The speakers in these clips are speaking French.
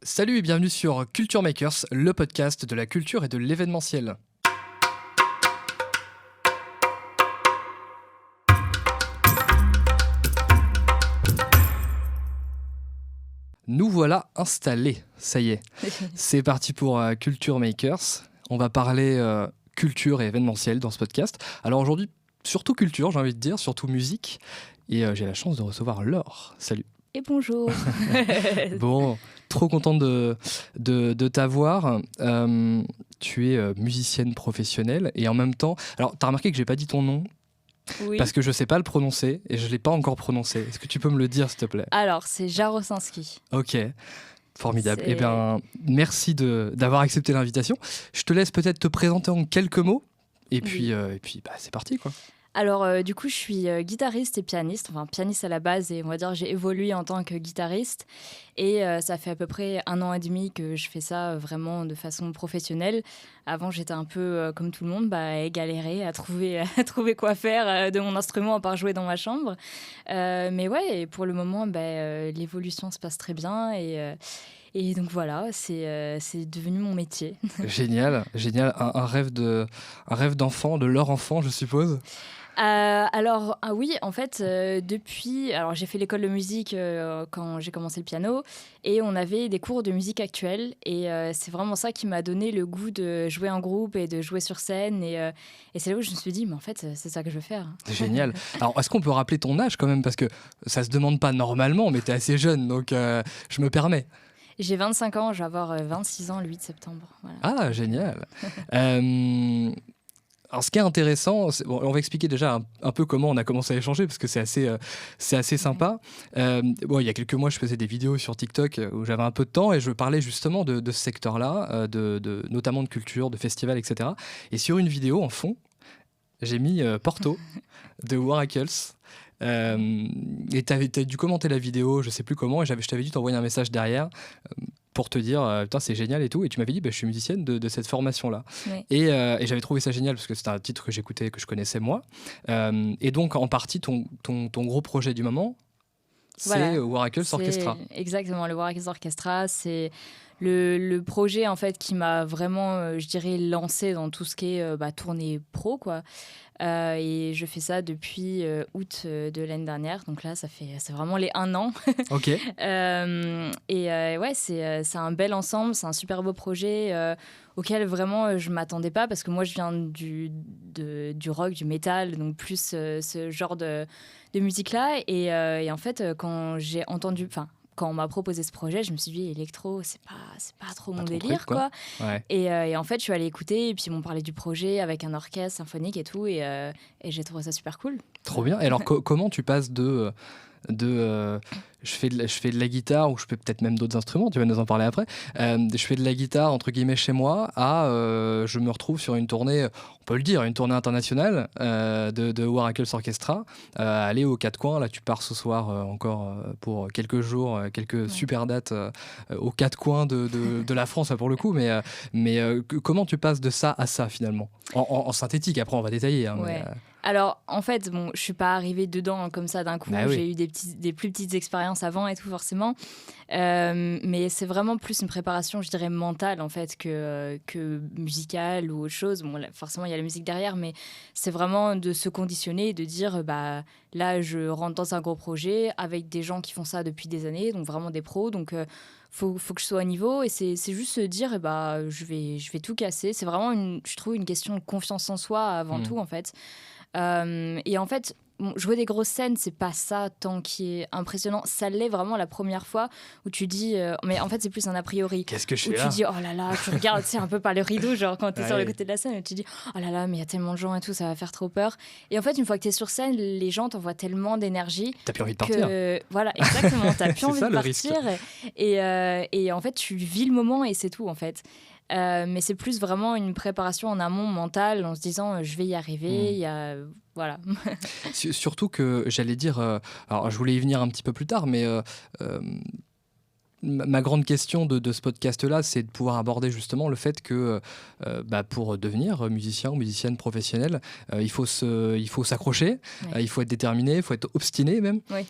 Salut et bienvenue sur Culture Makers, le podcast de la culture et de l'événementiel. Nous voilà installés, ça y est. C'est parti pour Culture Makers. On va parler culture et événementiel dans ce podcast. Alors aujourd'hui, surtout culture, j'ai envie de dire, surtout musique. Et j'ai la chance de recevoir Laure. Salut. Et bonjour. Bon, trop contente de t'avoir. Tu es musicienne professionnelle et en même temps... Alors, t'as remarqué que j'ai pas dit ton nom Oui. parce que je sais pas le prononcer et je l'ai pas encore prononcé. Est-ce que tu peux me le dire, s'il te plaît ? Alors, c'est Jarosinski. Ok, formidable. Eh bien, merci d'avoir accepté l'invitation. Je te laisse peut-être te présenter en quelques mots et puis, c'est parti, quoi. Alors, du coup, je suis guitariste et pianiste. Enfin, pianiste à la base et on va dire j'ai évolué en tant que guitariste. Et ça fait à peu près 1 an et demi que je fais ça vraiment de façon professionnelle. Avant, j'étais un peu comme tout le monde, galérée à trouver quoi faire de mon instrument à part jouer dans ma chambre. Mais ouais, pour le moment, l'évolution se passe très bien et donc voilà, c'est devenu mon métier. Génial, génial. Un rêve d'enfant, de leur enfant, je suppose. Oui, en fait, depuis... Alors, j'ai fait l'école de musique quand j'ai commencé le piano et on avait des cours de musique actuelle et c'est vraiment ça qui m'a donné le goût de jouer en groupe et de jouer sur scène et c'est là où je me suis dit, mais en fait, c'est ça que je veux faire. C'est génial. Alors, est-ce qu'on peut rappeler ton âge quand même ? Parce que ça se demande pas normalement, mais tu es assez jeune, donc je me permets. J'ai 25 ans, je vais avoir 26 ans le 8 septembre. Voilà. Ah, génial. Alors, ce qui est intéressant, on va expliquer déjà un peu comment on a commencé à échanger, parce que c'est assez sympa. Il y a quelques mois, je faisais des vidéos sur TikTok où j'avais un peu de temps et je parlais justement de ce secteur-là, notamment de culture, de festivals, etc. Et sur une vidéo, en fond, j'ai mis Porto de Waracles. Et t'as dû commenter la vidéo, je sais plus comment, et je t'avais dû t'envoyer un message derrière pour te dire putain, c'est génial et tout, et tu m'avais dit je suis musicienne de cette formation là. Oui. Et j'avais trouvé ça génial parce que c'était un titre que j'écoutais, que je connaissais moi, et donc en partie ton gros projet du moment, c'est Waracles Orchestra. Exactement, le Waracles Orchestra, c'est le projet en fait qui m'a vraiment, je dirais, lancé dans tout ce qui est tournée pro, quoi. Et je fais ça depuis août de l'année dernière, donc là c'est vraiment les 1 an. Ok. C'est un bel ensemble, c'est un super beau projet auquel vraiment je m'attendais pas parce que moi je viens du rock, du métal, donc plus ce genre de musique là et en fait quand j'ai entendu, quand on m'a proposé ce projet, je me suis dit électro, c'est pas trop mon délire, truc, quoi. Ouais. Et en fait, je suis allée écouter et puis ils m'ont parlé du projet avec un orchestre symphonique et tout et j'ai trouvé ça super cool. Trop bien. Et alors comment tu passes de je fais de la guitare, ou je fais peut-être même d'autres instruments, tu vas nous en parler après, je fais de la guitare entre guillemets chez moi à je me retrouve sur une tournée, on peut le dire, une tournée internationale de Waracles Orchestra, aller aux 4 coins. Là tu pars ce soir encore pour quelques jours, quelques super dates aux 4 coins de la France pour le coup, mais comment tu passes de ça à ça finalement en synthétique? Après on va détailler hein, ouais. Alors, en fait, je suis pas arrivée dedans comme ça d'un coup. Oui. J'ai eu des plus petites expériences avant et tout, forcément. Mais c'est vraiment plus une préparation, je dirais, mentale, en fait, que musicale ou autre chose. Bon, là, forcément, il y a la musique derrière, mais c'est vraiment de se conditionner et de dire, là, je rentre dans un gros projet avec des gens qui font ça depuis des années, donc vraiment des pros. Donc, faut que je sois à niveau et c'est juste se dire, je vais tout casser. C'est vraiment, je trouve, une question de confiance en soi avant tout, en fait. Et en fait, jouer des grosses scènes, c'est pas ça tant qui est impressionnant. Ça l'est vraiment la première fois où tu dis, mais en fait c'est plus un a priori. Qu'est-ce que je fais où là ? Tu dis oh là là, tu regardes un peu par le rideau, genre quand t'es sur le côté de la scène, et tu dis oh là là, mais il y a tellement de gens et tout, ça va faire trop peur. Et en fait, une fois que t'es sur scène, les gens t'envoient tellement d'énergie. T'as plus envie de partir. Voilà, exactement. T'as plus envie ça, de partir. Et en fait, tu vis le moment et c'est tout en fait. Mais c'est plus vraiment une préparation en amont mentale en se disant je vais y arriver, voilà. Surtout que j'allais dire, alors je voulais y venir un petit peu plus tard, mais ma grande question de ce podcast-là, c'est de pouvoir aborder justement le fait que pour devenir musicien ou musicienne professionnelle, il faut s'accrocher, il faut être déterminé, il faut être obstiné même. Oui.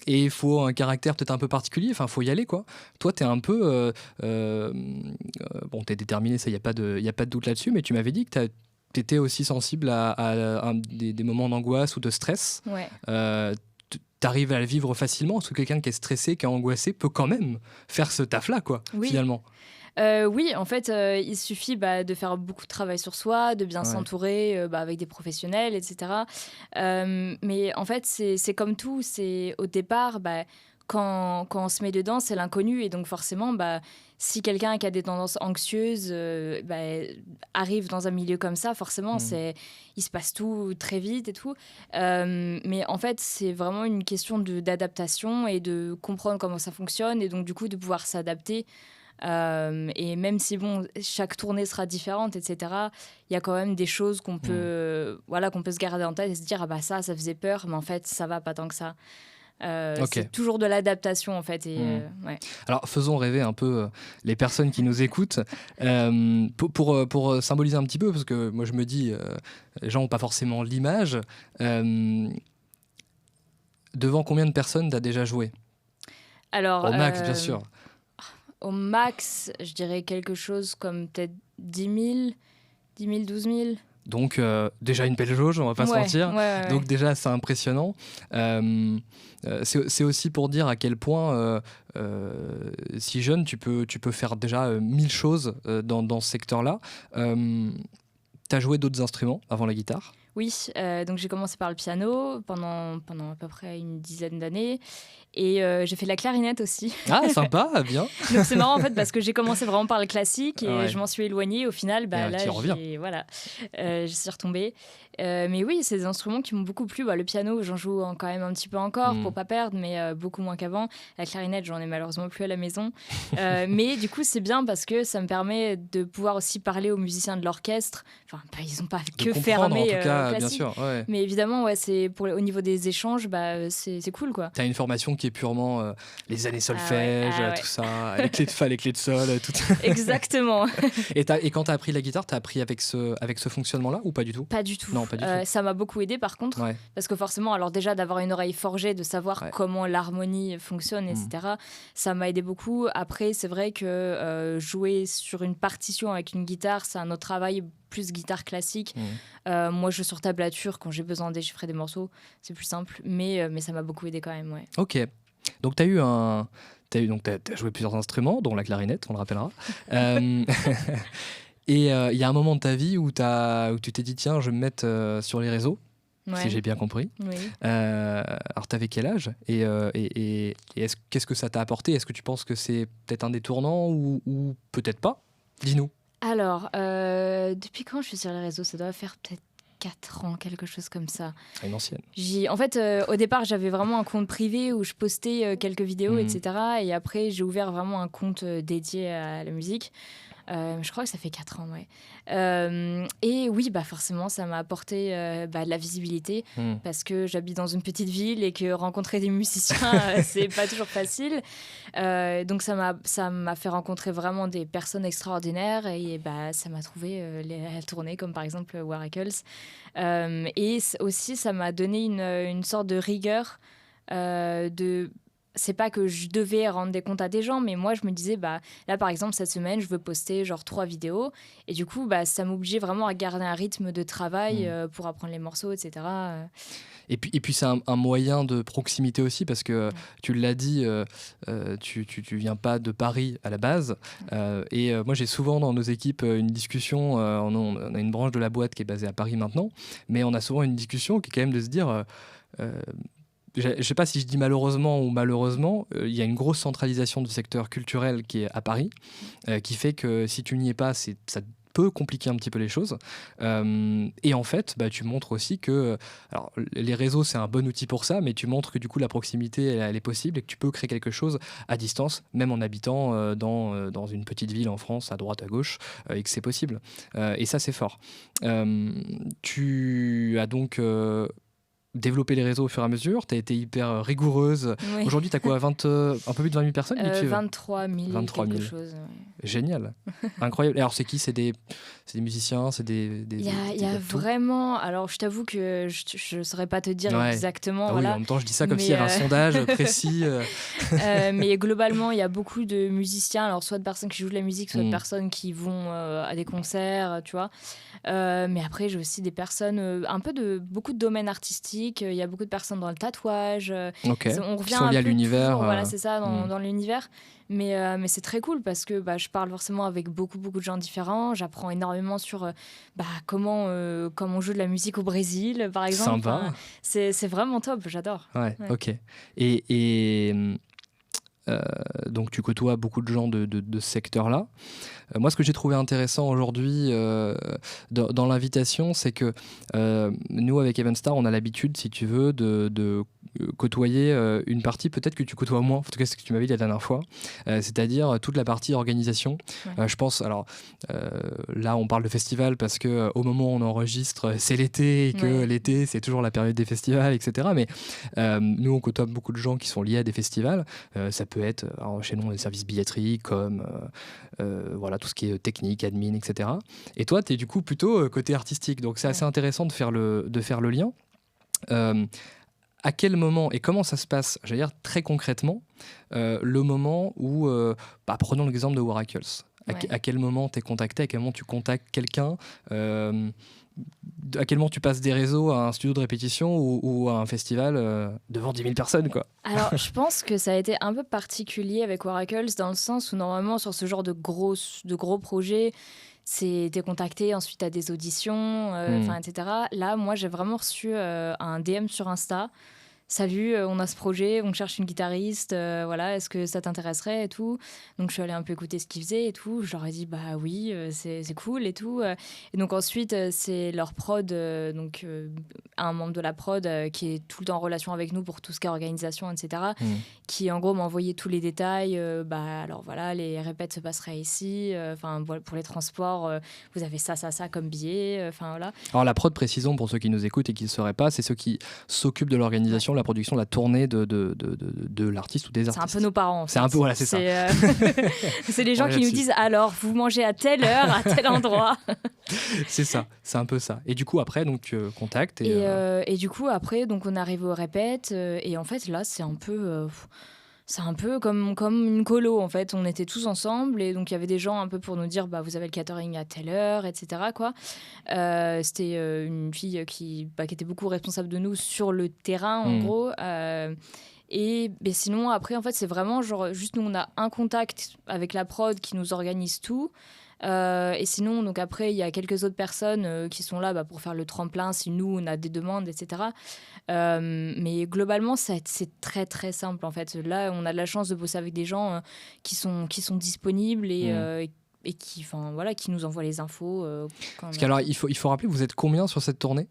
Et il faut un caractère peut-être un peu particulier, enfin, il faut y aller, quoi. Toi, tu es un peu... bon, tu es déterminé, ça, il n'y a pas de doute là-dessus, mais tu m'avais dit que tu étais aussi sensible à des moments d'angoisse ou de stress. Ouais. T'arrives à le vivre facilement, parce que quelqu'un qui est stressé, qui est angoissé, peut quand même faire ce taf-là, quoi, finalement. Oui, en fait, il suffit de faire beaucoup de travail sur soi, de bien s'entourer avec des professionnels, etc. Mais en fait, c'est comme tout. C'est au départ, quand on se met dedans, c'est l'inconnu. Et donc forcément, si quelqu'un qui a des tendances anxieuses arrive dans un milieu comme ça, forcément, il se passe tout très vite et tout. Mais en fait, c'est vraiment une question d'adaptation et de comprendre comment ça fonctionne. Et donc, du coup, de pouvoir s'adapter. Et même si chaque tournée sera différente, etc., il y a quand même des choses qu'on peut se garder en tête et se dire ça faisait peur, mais en fait ça va pas tant que ça. C'est toujours de l'adaptation en fait. Alors faisons rêver un peu les personnes qui nous écoutent pour symboliser un petit peu, parce que moi je me dis les gens n'ont pas forcément l'image. Devant combien de personnes t'as déjà joué? Alors, au max, bien sûr. Au max, je dirais quelque chose comme peut-être 10 000, 12 000. Donc déjà une belle jauge, on va pas se mentir. Ouais. Donc déjà c'est impressionnant. C'est aussi pour dire à quel point si jeune tu peux faire déjà 1000 choses dans ce secteur-là. T'as joué d'autres instruments avant la guitare? Oui, donc j'ai commencé par le piano pendant à peu près une dizaine d'années. Et j'ai fait de la clarinette aussi. Ah, sympa, bien. Donc c'est marrant en fait parce que j'ai commencé vraiment par le classique et je m'en suis éloignée. Au final, là, j'y suis retombée. Mais oui, c'est des instruments qui m'ont beaucoup plu. Le piano, j'en joue quand même un petit peu encore pour pas perdre, mais beaucoup moins qu'avant. La clarinette, j'en ai malheureusement plus à la maison. Mais du coup, c'est bien parce que ça me permet de pouvoir aussi parler aux musiciens de l'orchestre. Enfin, ils n'ont pas que fermé. En tout cas, classique. bien sûr. Ouais. Mais évidemment, c'est au niveau des échanges, c'est cool, quoi. T'as une formation qui est purement les années solfège, tout ça, les clés de fa, les clés de sol, tout. Exactement. Et quand t'as appris la guitare, t'as appris avec ce fonctionnement-là ou pas du tout? Pas du tout. Non, pas du tout. Ça m'a beaucoup aidé par contre, parce que forcément, alors déjà d'avoir une oreille forgée, de savoir comment l'harmonie fonctionne, etc. Ça m'a aidé beaucoup. Après, c'est vrai que jouer sur une partition avec une guitare, c'est un autre travail, plus guitare classique. Moi, je joue sur tablature quand j'ai besoin de déchiffrer des morceaux, c'est plus simple, mais ça m'a beaucoup aidé quand même. Ouais. Ok. Donc t'as joué plusieurs instruments, dont la clarinette, on le rappellera. Et il y a un moment de ta vie où tu t'es dit tiens, je vais me mettre sur les réseaux, si j'ai bien compris. Oui. Alors t'avais quel âge et qu'est-ce que ça t'a apporté? Est-ce que tu penses que c'est peut-être un des tournants ou peut-être pas? Dis-nous. Alors, depuis quand je suis sur les réseaux? Ça doit faire peut-être 4 ans, quelque chose comme ça. Une ancienne. En fait, au départ, j'avais vraiment un compte privé où je postais quelques vidéos, etc. Et après, j'ai ouvert vraiment un compte dédié à la musique. Je crois que ça fait 4 ans, ouais. Et oui, forcément, ça m'a apporté de la visibilité parce que j'habite dans une petite ville et que rencontrer des musiciens, c'est pas toujours facile. Donc ça m'a fait rencontrer vraiment des personnes extraordinaires et ça m'a trouvé à tourner, comme par exemple Waracles. Et aussi, ça m'a donné une sorte de rigueur c'est pas que je devais rendre des comptes à des gens, mais moi je me disais là par exemple cette semaine je veux poster genre 3 vidéos et du coup ça m'obligeait vraiment à garder un rythme de travail pour apprendre les morceaux, etc. Et puis c'est un moyen de proximité aussi parce que tu l'as dit, tu viens pas de Paris à la base. Et moi j'ai souvent dans nos équipes une discussion, on a une branche de la boîte qui est basée à Paris maintenant, mais on a souvent une discussion qui est quand même de se dire... je ne sais pas si je dis malheureusement ou malheureusement, il y a une grosse centralisation du secteur culturel qui est à Paris, qui fait que si tu n'y es pas, ça peut compliquer un petit peu les choses. Et en fait, tu montres aussi que... Alors, les réseaux, c'est un bon outil pour ça, mais tu montres que du coup, la proximité, elle est possible et que tu peux créer quelque chose à distance, même en habitant dans une petite ville en France, à droite, à gauche, et que c'est possible. Et ça, c'est fort. Tu as donc... développé les réseaux au fur et à mesure, tu as été hyper rigoureuse. Oui. Aujourd'hui, tu as quoi, un peu plus de 20 000 personnes qui te suivent? 23 000, 23 000. quelque chose. Ouais. Génial, incroyable. Alors, c'est qui? C'est des musiciens, c'est Il y a vraiment... Alors, je t'avoue que je ne saurais pas te dire exactement. Ah voilà. Oui, en même temps, je dis ça comme s'il y avait un sondage précis. Mais globalement, il y a beaucoup de musiciens, alors soit de personnes qui jouent de la musique, soit de personnes qui vont à des concerts, tu vois. Mais après, j'ai aussi des personnes, beaucoup de domaines artistiques. Il y a beaucoup de personnes dans le tatouage. On revient qui sont liés à l'univers. Toujours, voilà, c'est ça, dans l'univers. Mais c'est très cool parce que je parle forcément avec beaucoup de gens différents. J'apprends énormément sur comment on joue de la musique au Brésil, par exemple. Sympa. Enfin, c'est vraiment top, j'adore. Ouais. Ok. Et donc tu côtoies beaucoup de gens de ce secteur-là. Moi, ce que j'ai trouvé intéressant aujourd'hui dans l'invitation, c'est que nous, avec Evenstar, on a l'habitude, si tu veux, de côtoyer une partie peut-être que tu côtoies moins, en tout cas c'est ce que tu m'avais dit la dernière fois, c'est-à-dire toute la partie organisation. Je pense, alors là on parle de festival parce que au moment où on enregistre c'est l'été et que l'été c'est toujours la période des festivals, etc. Mais nous on côtoie beaucoup de gens qui sont liés à des festivals. Ça peut être chez nous des services billetterie comme voilà, tout ce qui est technique, admin, etc. Et toi tu es du coup plutôt côté artistique, donc c'est assez intéressant de faire le lien. À quel moment et comment ça se passe, j'allais dire très concrètement, le moment où, prenons l'exemple de Waracles, à quel moment tu es contacté, à quel moment tu contactes quelqu'un, à quel moment tu passes des réseaux à un studio de répétition ou à un festival devant 10 000 personnes, quoi. Alors, je pense que ça a été un peu particulier avec Waracles dans le sens où normalement sur ce genre de gros projets, t'es contacté, ensuite à des auditions, etc. Là, moi, j'ai vraiment reçu un DM sur Insta. Salut, on a ce projet, on cherche une guitariste, voilà, est-ce que ça t'intéresserait et tout. Donc je suis allée un peu écouter ce qu'ils faisaient et tout. Je leur ai dit bah oui, c'est cool et tout. Et donc ensuite c'est leur prod, un membre de la prod qui est tout le temps en relation avec nous pour tout ce qui est organisation, etc. Qui en gros m'a envoyé tous les détails. Alors voilà, les répètes se passeraient ici. Pour les transports, vous avez ça comme billet. Voilà. Alors la prod, précisons pour ceux qui nous écoutent et qui ne sauraient pas, c'est ceux qui s'occupent de l'organisation, la production, la tournée de l'artiste ou des artistes. C'est un peu nos parents. En fait. C'est un peu, voilà, c'est ça. C'est les gens qui nous disent alors, vous mangez à telle heure, à tel endroit. C'est ça, c'est un peu ça. Et du coup, après, donc, tu contactes. Et du coup, après, donc, on arrive aux répètes. Et en fait, là, c'est un peu... C'est un peu comme une colo, en fait. On était tous ensemble et donc il y avait des gens un peu pour nous dire vous avez le catering à telle heure, etc. Quoi. C'était une fille qui était beaucoup responsable de nous sur le terrain, en gros. Et sinon, après, en fait, c'est vraiment genre juste nous, on a un contact avec la prod qui nous organise tout. Et sinon, donc après, il y a quelques autres personnes qui sont là pour faire le tremplin si nous, on a des demandes, etc. Mais globalement, c'est très, très simple, en fait. Là, on a de la chance de bosser avec des gens qui sont disponibles et qui nous envoient les infos. Parce qu'alors, il faut rappeler, vous êtes combien sur cette tournée ?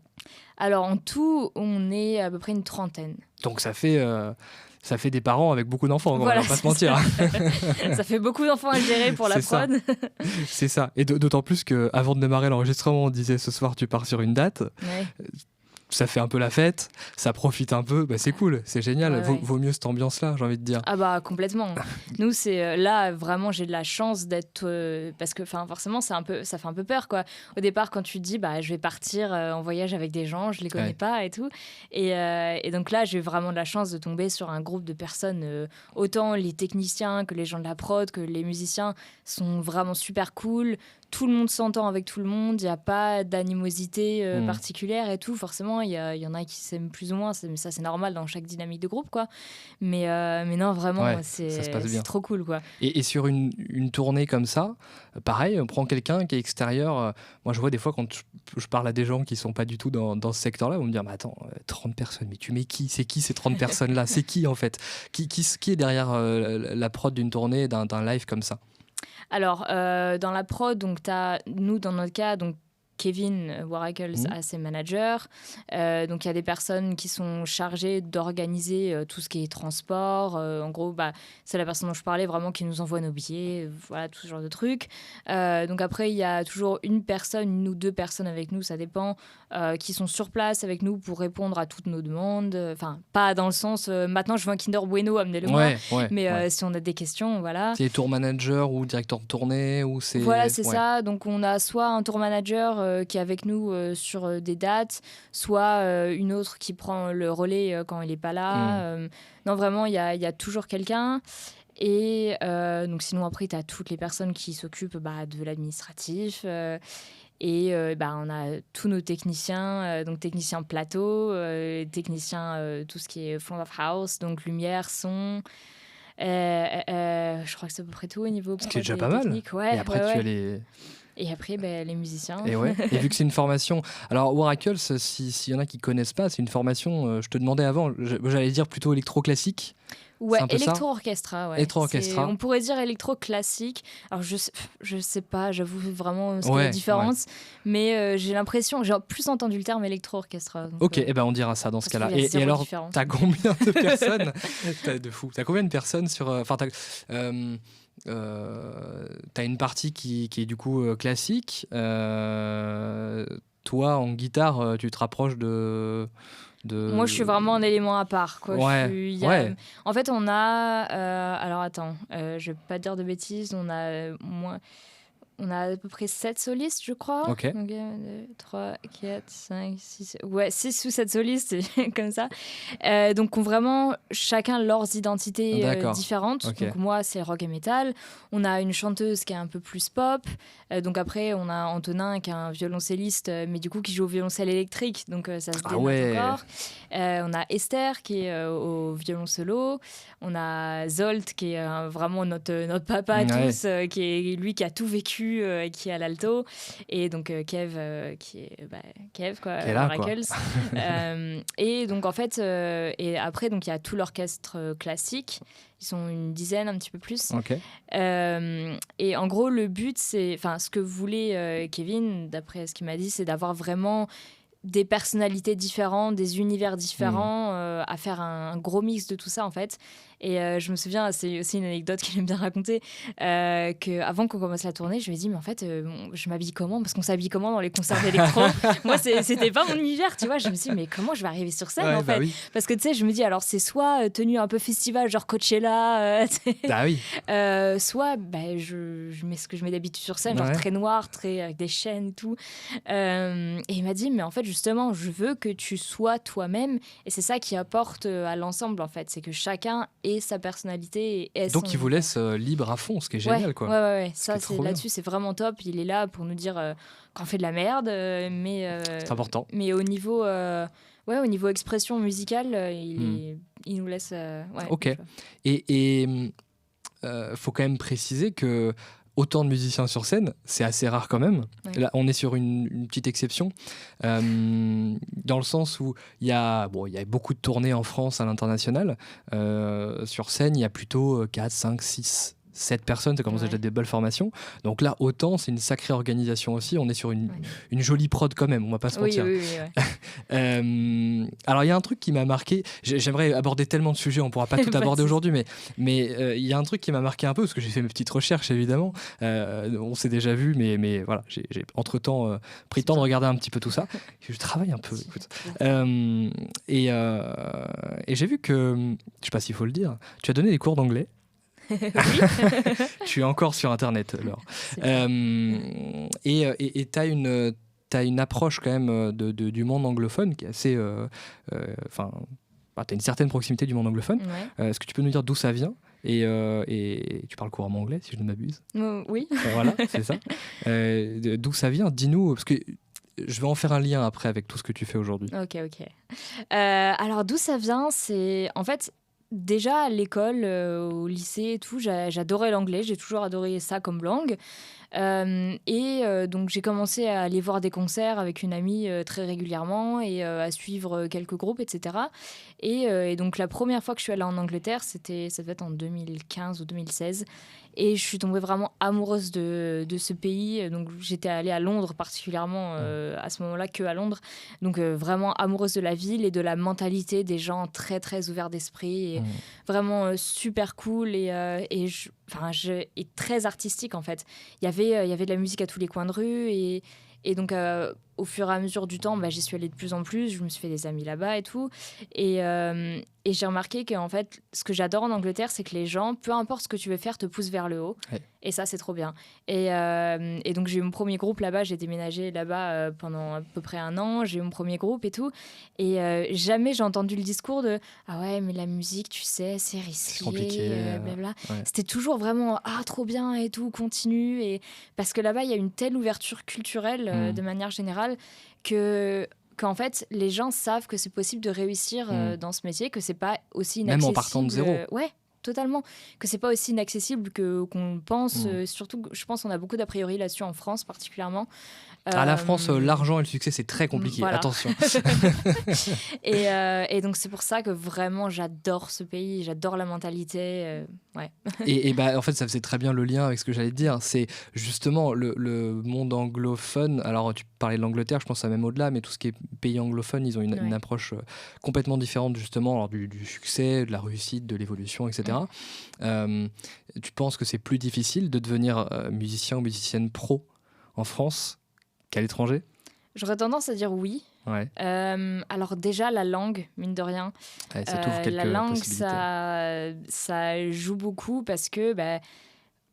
Alors, en tout, on est à peu près une 30aine. Donc, ça fait des parents avec beaucoup d'enfants, voilà, on va pas se mentir. Ça fait beaucoup d'enfants à gérer pour la prod. C'est ça. Et d'autant plus qu'avant de démarrer l'enregistrement, on disait ce soir tu pars sur une date. Ouais. Ça fait un peu la fête, ça profite un peu, c'est cool, c'est génial. Vaut mieux cette ambiance-là, j'ai envie de dire. Ah complètement. Nous, c'est là vraiment j'ai de la chance d'être parce que forcément ça fait un peu peur quoi. Au départ quand tu te dis je vais partir en voyage avec des gens, je les connais pas et tout. Et donc là j'ai vraiment de la chance de tomber sur un groupe de personnes, autant les techniciens que les gens de la prod, que les musiciens sont vraiment super cool. Tout le monde s'entend avec tout le monde, il n'y a pas d'animosité particulière et tout. Forcément, il y en a qui s'aiment plus ou moins, mais ça c'est normal dans chaque dynamique de groupe, quoi. Mais non, vraiment, c'est trop cool, quoi. Et sur une tournée comme ça, pareil, on prend quelqu'un qui est extérieur. Moi, je vois des fois quand je parle à des gens qui ne sont pas du tout dans ce secteur-là, ils vont me dire, mais attends, 30 personnes, mais tu mets qui ? C'est qui ces 30 personnes-là ? C'est qui, en fait ? Qui est derrière la prod d'une tournée, d'un live comme ça ? Alors, dans la prod, donc nous, dans notre cas, donc Kevin Waracles a ses managers. Donc, il y a des personnes qui sont chargées d'organiser tout ce qui est transport. En gros, c'est la personne dont je parlais vraiment qui nous envoie nos billets, voilà, tout ce genre de trucs. Donc, après, il y a toujours une ou deux personnes avec nous, ça dépend, qui sont sur place avec nous pour répondre à toutes nos demandes. Enfin, pas dans le sens, maintenant, je veux un Kinder Bueno, amenez-le-moi. Mais si on a des questions, voilà. C'est tour manager ou directeur de tournée ou c'est... Voilà, c'est ça. Donc, on a soit un tour manager qui est avec nous sur des dates, soit une autre qui prend le relais quand il n'est pas là. Non, vraiment, il y a toujours quelqu'un. Et donc, sinon, après, tu as toutes les personnes qui s'occupent de l'administratif. Et on a tous nos techniciens, donc techniciens plateau, techniciens tout ce qui est front of house, donc lumière, son... je crois que c'est à peu près tout au niveau ce qui est déjà pas techniques. mal. Et après, tu as les... Et après, les musiciens. Et vu que c'est une formation... Alors, Waracles, s'il y en a qui ne connaissent pas, c'est une formation, je te demandais avant, j'allais dire plutôt électro-classique. Ouais, électro-orchestra. Ouais. Électro-orchestra. On pourrait dire électro-classique. Alors, je sais pas, j'avoue vraiment ce qu'est la différence. Mais j'ai l'impression, j'ai plus entendu le terme électro-orchestra. Ok, on dira ça dans ce cas-là. Et alors, t'as combien de personnes T'as combien de personnes sur... Enfin, t'as une partie qui est du coup classique. Toi, en guitare, tu te rapproches de... Moi, je suis vraiment un élément à part. Quoi. En fait, on a... alors, attends, je vais pas dire de bêtises. On a à peu près 7 solistes, je crois. Ok. 1, 2, 3, 4, 5, 6... Ouais, 6 ou 7 solistes, comme ça. Donc, ont vraiment chacun leurs identités différentes. Okay. Donc, moi, c'est rock et metal. On a une chanteuse qui est un peu plus pop. Donc, après, on a Antonin qui est un violoncelliste, mais du coup, qui joue au violoncelle électrique. Donc, ça se dénote encore. On a Esther qui est au violon solo. On a Zolt qui est vraiment notre papa à tous, qui est lui qui a tout vécu, qui est à l'alto, et donc Kev qui est Kev quoi, Waracles. Et donc en fait et après donc il y a tout l'orchestre classique, ils sont une dizaine, un petit peu plus. Et en gros le but c'est, enfin ce que voulait Kevin d'après ce qu'il m'a dit, c'est d'avoir vraiment des personnalités différentes, des univers différents, à faire un gros mix de tout ça en fait. Et je me souviens, c'est aussi une anecdote qu'il aime bien raconter, qu'avant qu'on commence la tournée, je lui ai dit mais en fait je m'habille comment, parce qu'on s'habille comment dans les concerts d'électro. Moi c'était pas mon univers, tu vois. Je me suis dit mais comment je vais arriver sur scène en fait, parce que tu sais je me dis alors c'est soit tenue un peu festival genre Coachella, soit je mets ce que je mets d'habitude sur scène, genre très noir, très avec des chaînes et tout. Et il m'a dit mais en fait justement je veux que tu sois toi-même, et c'est ça qui apporte à l'ensemble en fait, c'est que chacun ait sa personnalité et donc il vous laisse libre à fond, ce qui est génial quoi. Ouais. Ça c'est là-dessus c'est vraiment top. Il est là pour nous dire quand on fait de la merde, mais c'est important. Mais au niveau au niveau expression musicale, il nous laisse ok. Et faut quand même préciser que autant de musiciens sur scène, c'est assez rare quand même. Là, on est sur une petite exception, dans le sens où il y a beaucoup de tournées en France à l'international. Sur scène, il y a plutôt 4, 5, 6, 7 personnes, ça commence déjà des belles formations. Donc là, autant, c'est une sacrée organisation aussi. On est sur une jolie prod quand même, on va pas se mentir. Alors, il y a un truc qui m'a marqué. J'aimerais aborder tellement de sujets, on pourra pas tout aborder aujourd'hui, mais il y a un truc qui m'a marqué un peu, parce que j'ai fait mes petites recherches, évidemment. On s'est déjà vu, mais voilà, j'ai entre-temps pris le temps de regarder un petit peu tout ça. Je travaille un peu, écoute. Et j'ai vu que, je sais pas s'il faut le dire, tu as donné des cours d'anglais. Tu es encore sur Internet, alors. Et tu as une approche quand même du monde anglophone qui est assez... tu as une certaine proximité du monde anglophone. Est-ce que tu peux nous dire d'où ça vient ? Et tu parles couramment anglais, si je ne m'abuse. Oui. Voilà, c'est ça. D'où ça vient ? Dis-nous, parce que je vais en faire un lien après avec tout ce que tu fais aujourd'hui. Ok. Alors, d'où ça vient ? C'est... En fait... déjà à l'école, au lycée et tout, j'adorais l'anglais, j'ai toujours adoré ça comme langue. Donc j'ai commencé à aller voir des concerts avec une amie très régulièrement et à suivre quelques groupes, etc. Et donc la première fois que je suis allée en Angleterre, ça devait être en 2015 ou 2016. Et je suis tombée vraiment amoureuse de ce pays. Donc j'étais allée à Londres particulièrement à ce moment-là, que à Londres. Donc vraiment amoureuse de la ville et de la mentalité des gens très très ouverts d'esprit. Et vraiment super cool et très artistique en fait. Il y avait de la musique à tous les coins de rue et donc au fur et à mesure du temps, j'y suis allée de plus en plus, je me suis fait des amis là-bas et tout. Et j'ai remarqué qu'en fait, ce que j'adore en Angleterre, c'est que les gens, peu importe ce que tu veux faire, te poussent vers le haut. Ouais. Et ça, c'est trop bien. Et donc j'ai eu mon premier groupe là-bas, j'ai déménagé là-bas pendant à peu près 1 an, j'ai eu mon premier groupe et tout. Et jamais j'ai entendu le discours de « Ah ouais, mais la musique, tu sais, c'est risqué, C'est compliqué. blabla ». Ouais. C'était toujours vraiment « Ah, trop bien et tout, continue ». Et parce que là-bas, il y a une telle ouverture culturelle de manière générale qu'en fait, les gens savent que c'est possible de réussir dans ce métier, que c'est pas aussi Même inaccessible. en partant de zéro. Ouais, totalement. Que c'est pas aussi inaccessible qu'on pense. Surtout, je pense qu'on a beaucoup d'a priori là-dessus en France particulièrement. À la France, l'argent et le succès, c'est très compliqué. Voilà. Attention. Et donc, c'est pour ça que vraiment, j'adore ce pays, j'adore la mentalité. Ouais. Et en fait, ça faisait très bien le lien avec ce que j'allais te dire. C'est justement le monde anglophone. Alors, tu parlais de l'Angleterre, je pense à même au-delà, mais tout ce qui est pays anglophone, ils ont une approche complètement différente, justement, alors, du succès, de la réussite, de l'évolution, etc. Tu penses que c'est plus difficile de devenir musicien ou musicienne pro en France qu'à l'étranger? J'aurais tendance à dire oui. Ouais. Alors déjà, la langue, mine de rien. Ouais, ça t'ouvre quelques la langue, possibilités. ça joue beaucoup parce que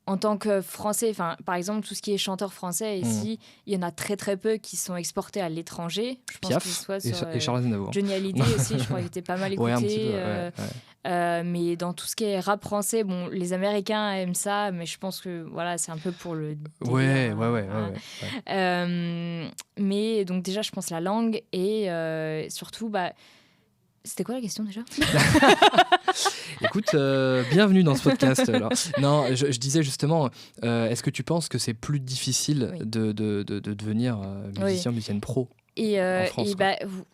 en tant que Français, par exemple, tout ce qui est chanteur français ici, il y en a très très peu qui sont exportés à l'étranger. Je pense Piaf que ce soit sur et Charles Aznavour. Johnny Hallyday aussi, je crois qu'il était pas mal écouté. Ouais, un petit peu, ouais. Mais dans tout ce qui est rap français, bon, les Américains aiment ça, mais je pense que voilà, c'est un peu pour le délire, ouais. Mais donc déjà, je pense la langue et surtout, c'était quoi la question déjà? Écoute, bienvenue dans ce podcast. Alors. Non, je disais justement, est-ce que tu penses que c'est plus difficile de devenir musicienne pro en France,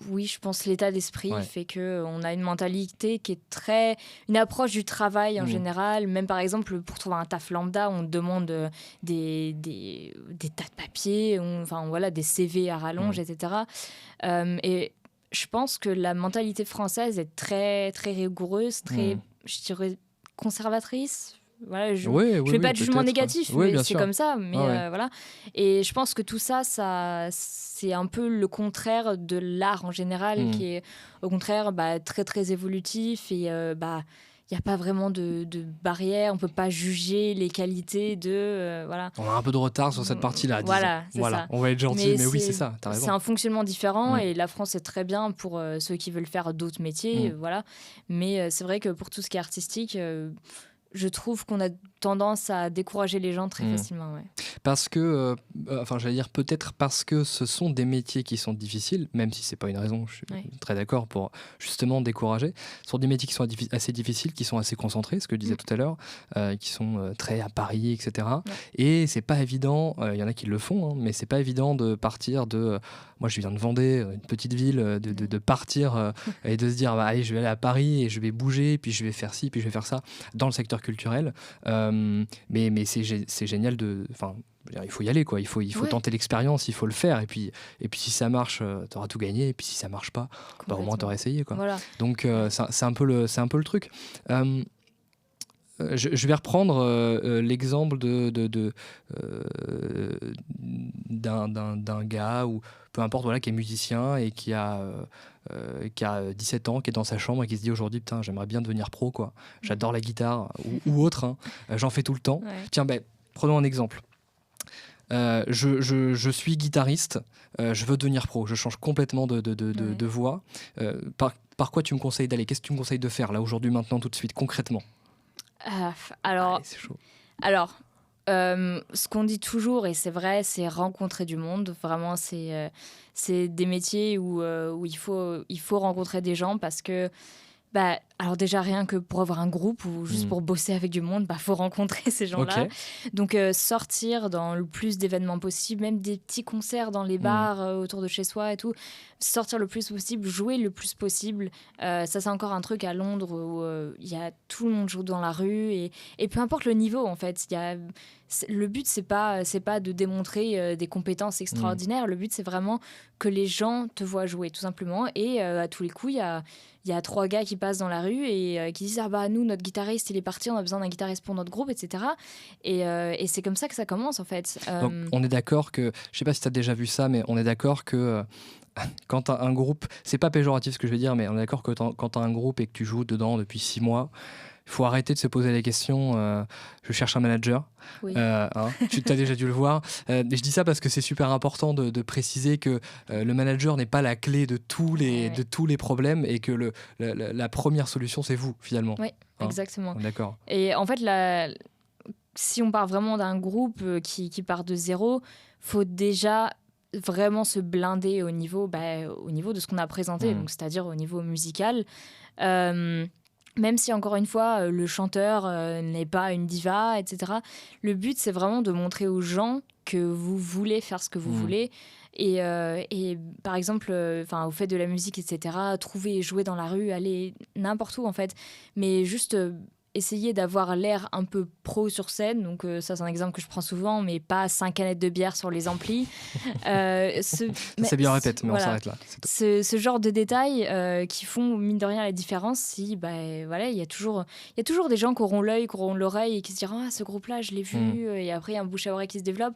oui, je pense que l'état d'esprit Ouais. fait qu'on a une mentalité qui est une approche du travail en général. Même par exemple, pour trouver un taf lambda, on te demande des tas de papiers, des CV à rallonge, etc. Et je pense que la mentalité française est très, très rigoureuse, très, je dirais, conservatrice. Voilà, je ne fais pas de jugement négatif, mais c'est comme ça. Mais voilà. Et je pense que tout ça, c'est un peu le contraire de l'art en général, qui est au contraire très, très évolutif. Et il n'y a pas vraiment de barrière, on ne peut pas juger les qualités de... voilà. On a un peu de retard sur cette partie-là. Voilà, c'est ça. On va être gentil, mais oui, c'est ça, t'as raison. C'est un fonctionnement différent et la France est très bien pour ceux qui veulent faire d'autres métiers, voilà. Mais c'est vrai que pour tout ce qui est artistique... je trouve qu'on a tendance à décourager les gens très facilement. Ouais. Parce que, j'allais dire peut-être parce que ce sont des métiers qui sont difficiles, même si c'est pas une raison, je suis très d'accord pour justement décourager. Ce sont des métiers qui sont assez difficiles, qui sont assez concentrés, ce que je disais tout à l'heure, qui sont très à Paris, etc. Ouais. Et c'est pas évident, il y en a qui le font, mais c'est pas évident de partir de... moi, je viens de Vendée, une petite ville, de partir et de se dire, allez, je vais aller à Paris et je vais bouger, puis je vais faire ci, puis je vais faire ça, dans le secteur culturel. Mais c'est génial de... il faut y aller, quoi. Il faut tenter l'expérience, il faut le faire. Et puis si ça marche, t'auras tout gagné. Et puis si ça marche pas, au moins t'auras essayé, quoi. Voilà. Donc c'est un peu le truc. Je vais reprendre l'exemple d'un gars ou peu importe, voilà, qui est musicien et qui a 17 ans, qui est dans sa chambre et qui se dit aujourd'hui, putain, j'aimerais bien devenir pro, quoi. J'adore la guitare ou autre, hein. J'en fais tout le temps. Ouais. Tiens, prenons un exemple. Je suis guitariste, je veux devenir pro, je change complètement de voix. Par quoi tu me conseilles d'aller? Qu'est-ce que tu me conseilles de faire là, aujourd'hui, maintenant, tout de suite, concrètement? Alors, c'est chaud. Alors, ce qu'on dit toujours, et c'est vrai, c'est rencontrer du monde. Vraiment, c'est des métiers où il faut rencontrer des gens parce que Alors déjà, rien que pour avoir un groupe ou juste pour bosser avec du monde, faut rencontrer ces gens-là. Ok. Donc sortir dans le plus d'événements possible, même des petits concerts dans les bars autour de chez soi et tout. Sortir le plus possible, jouer le plus possible. Ça, c'est encore un truc à Londres où tout le monde joue dans la rue. Et peu importe le niveau, en fait. Le but, c'est pas de démontrer des compétences extraordinaires. Le but, c'est vraiment que les gens te voient jouer, tout simplement. Et à tous les coups, il y a 3 gars qui passent dans la rue et qui disent nous, notre guitariste, il est parti, on a besoin d'un guitariste pour notre groupe, etc. Et c'est comme ça que ça commence, en fait. Donc, on est d'accord que, je sais pas si tu as déjà vu ça, mais on est d'accord que quand tu as un groupe, c'est pas péjoratif ce que je veux dire, mais on est d'accord que quand tu as un groupe et que tu joues dedans depuis 6 mois, il faut arrêter de se poser les questions. Je cherche un manager. Oui. Tu as déjà dû le voir. Je dis ça parce que c'est super important de préciser que le manager n'est pas la clé de tous les problèmes et que la première solution, c'est vous, finalement. Oui, exactement. D'accord. Et en fait, si on part vraiment d'un groupe qui part de zéro, faut déjà vraiment se blinder au niveau de ce qu'on a présenté, donc c'est-à-dire au niveau musical. Même si, encore une fois, le chanteur n'est pas une diva, etc. Le but, c'est vraiment de montrer aux gens que vous voulez faire ce que vous voulez. Et par exemple, vous faites de la musique, etc., trouver et jouer dans la rue, aller n'importe où, en fait. Mais juste essayer d'avoir l'air un peu pro sur scène. Donc ça, c'est un exemple que je prends souvent, mais pas 5 canettes de bière sur les amplis. C'est bien répète, mais voilà, on s'arrête là. Ce genre de détails qui font, mine de rien, la différence. Si, il y a toujours des gens qui auront l'œil, qui auront l'oreille et qui se diront « Ah, ce groupe-là, je l'ai vu. Et après, il y a un bouche à oreille qui se développe.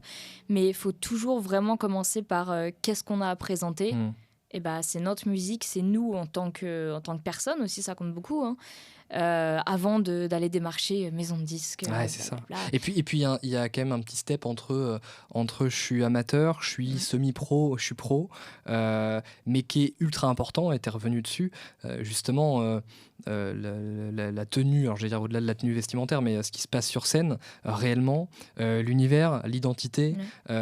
Mais il faut toujours vraiment commencer par qu'est-ce qu'on a à présenter. Et c'est notre musique, c'est nous en tant que personne aussi, ça compte beaucoup. Avant d'aller démarcher maison de disques. Ouais, c'est ça. Et puis il y a quand même un petit step entre je suis amateur, je suis semi-pro, je suis pro, mais qui est ultra important, et tu es revenu dessus, justement, la tenue, alors je vais dire au-delà de la tenue vestimentaire, mais ce qui se passe sur scène, réellement, l'univers, l'identité, il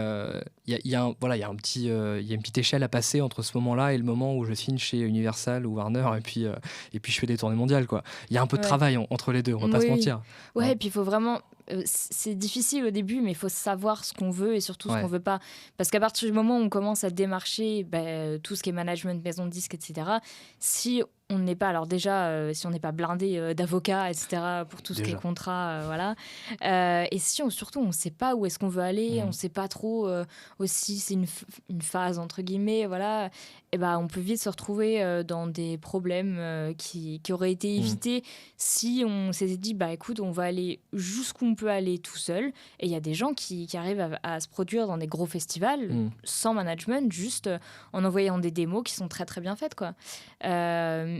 y a une petite échelle à passer entre ce moment-là et le moment où je signe chez Universal ou Warner et puis je fais des tournées mondiales, quoi. Il y a un peu de travail entre les deux, on va pas se mentir. Ouais, et puis il faut vraiment... c'est difficile au début, mais il faut savoir ce qu'on veut et surtout ce qu'on veut pas. Parce qu'à partir du moment où on commence à démarcher tout ce qui est management, maison de disques, etc., si on n'est pas, alors déjà, si on n'est pas blindé d'avocats, etc., pour tout ce qui est contrat, voilà. Et si surtout, on ne sait pas où est-ce qu'on veut aller, on ne sait pas trop aussi, c'est une phase, entre guillemets, voilà, et on peut vite se retrouver dans des problèmes qui auraient été évités si on s'était dit, écoute, on va aller jusqu'où on peut aller tout seul. Et il y a des gens qui arrivent à se produire dans des gros festivals sans management, juste en envoyant des démos qui sont très très bien faites, quoi.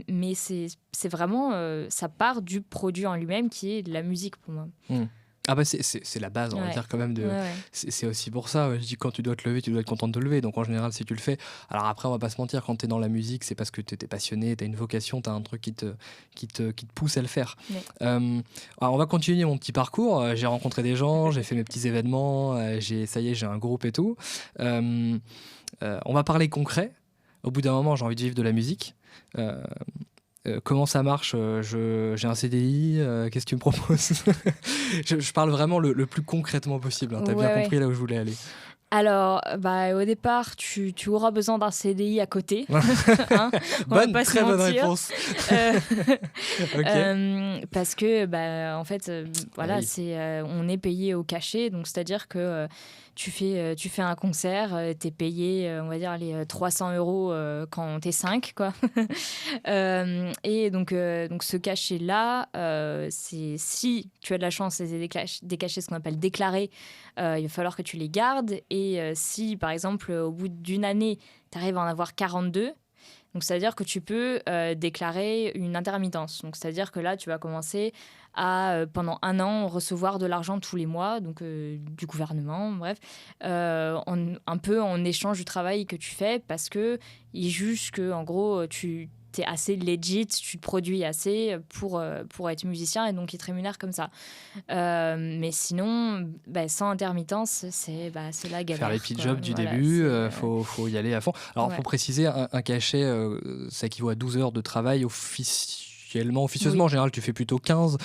Mais c'est vraiment, ça part du produit en lui-même qui est de la musique pour moi. Ah c'est la base, on va dire quand même. C'est aussi pour ça, je dis quand tu dois te lever, tu dois être content de te lever. Donc en général, si tu le fais, alors après, on va pas se mentir, quand tu es dans la musique, c'est parce que tu es passionné, tu as une vocation, tu as un truc qui te pousse à le faire. Alors on va continuer mon petit parcours. J'ai rencontré des gens, j'ai fait mes petits événements, j'ai un groupe et tout. On va parler concret. Au bout d'un moment, j'ai envie de vivre de la musique. Comment ça marche? J'ai un CDI, qu'est-ce que tu me proposes? je parle vraiment le plus concrètement possible, hein. T'as bien compris là où je voulais aller. Alors, au départ, tu auras besoin d'un CDI à côté. Très bonne réponse. Parce que, en fait, on est payé au cachet, donc c'est-à-dire que tu fais un concert, t'es payé, on va dire, les 300 € quand t'es 5, quoi. Et donc ce cachet-là, c'est si tu as de la chance, c'est des cachets, ce qu'on appelle déclarés, il va falloir que tu les gardes. Et si, par exemple, au bout d'une année, tu arrives à en avoir 42, donc c'est-à-dire que tu peux déclarer une intermittence. Donc c'est-à-dire que là, tu vas commencer à, pendant 1 an, recevoir de l'argent tous les mois, donc du gouvernement, bref, un peu en échange du travail que tu fais, parce qu'ils jugent que, en gros, tu es assez legit, tu te produis assez pour être musicien, et donc ils te rémunèrent comme ça. Mais sinon, sans intermittence, c'est la galère. Faire les petits jobs du début, faut y aller à fond. Alors, il faut préciser, un cachet, ça équivaut à 12 heures de travail officiel, officieusement, en général, tu fais plutôt 15.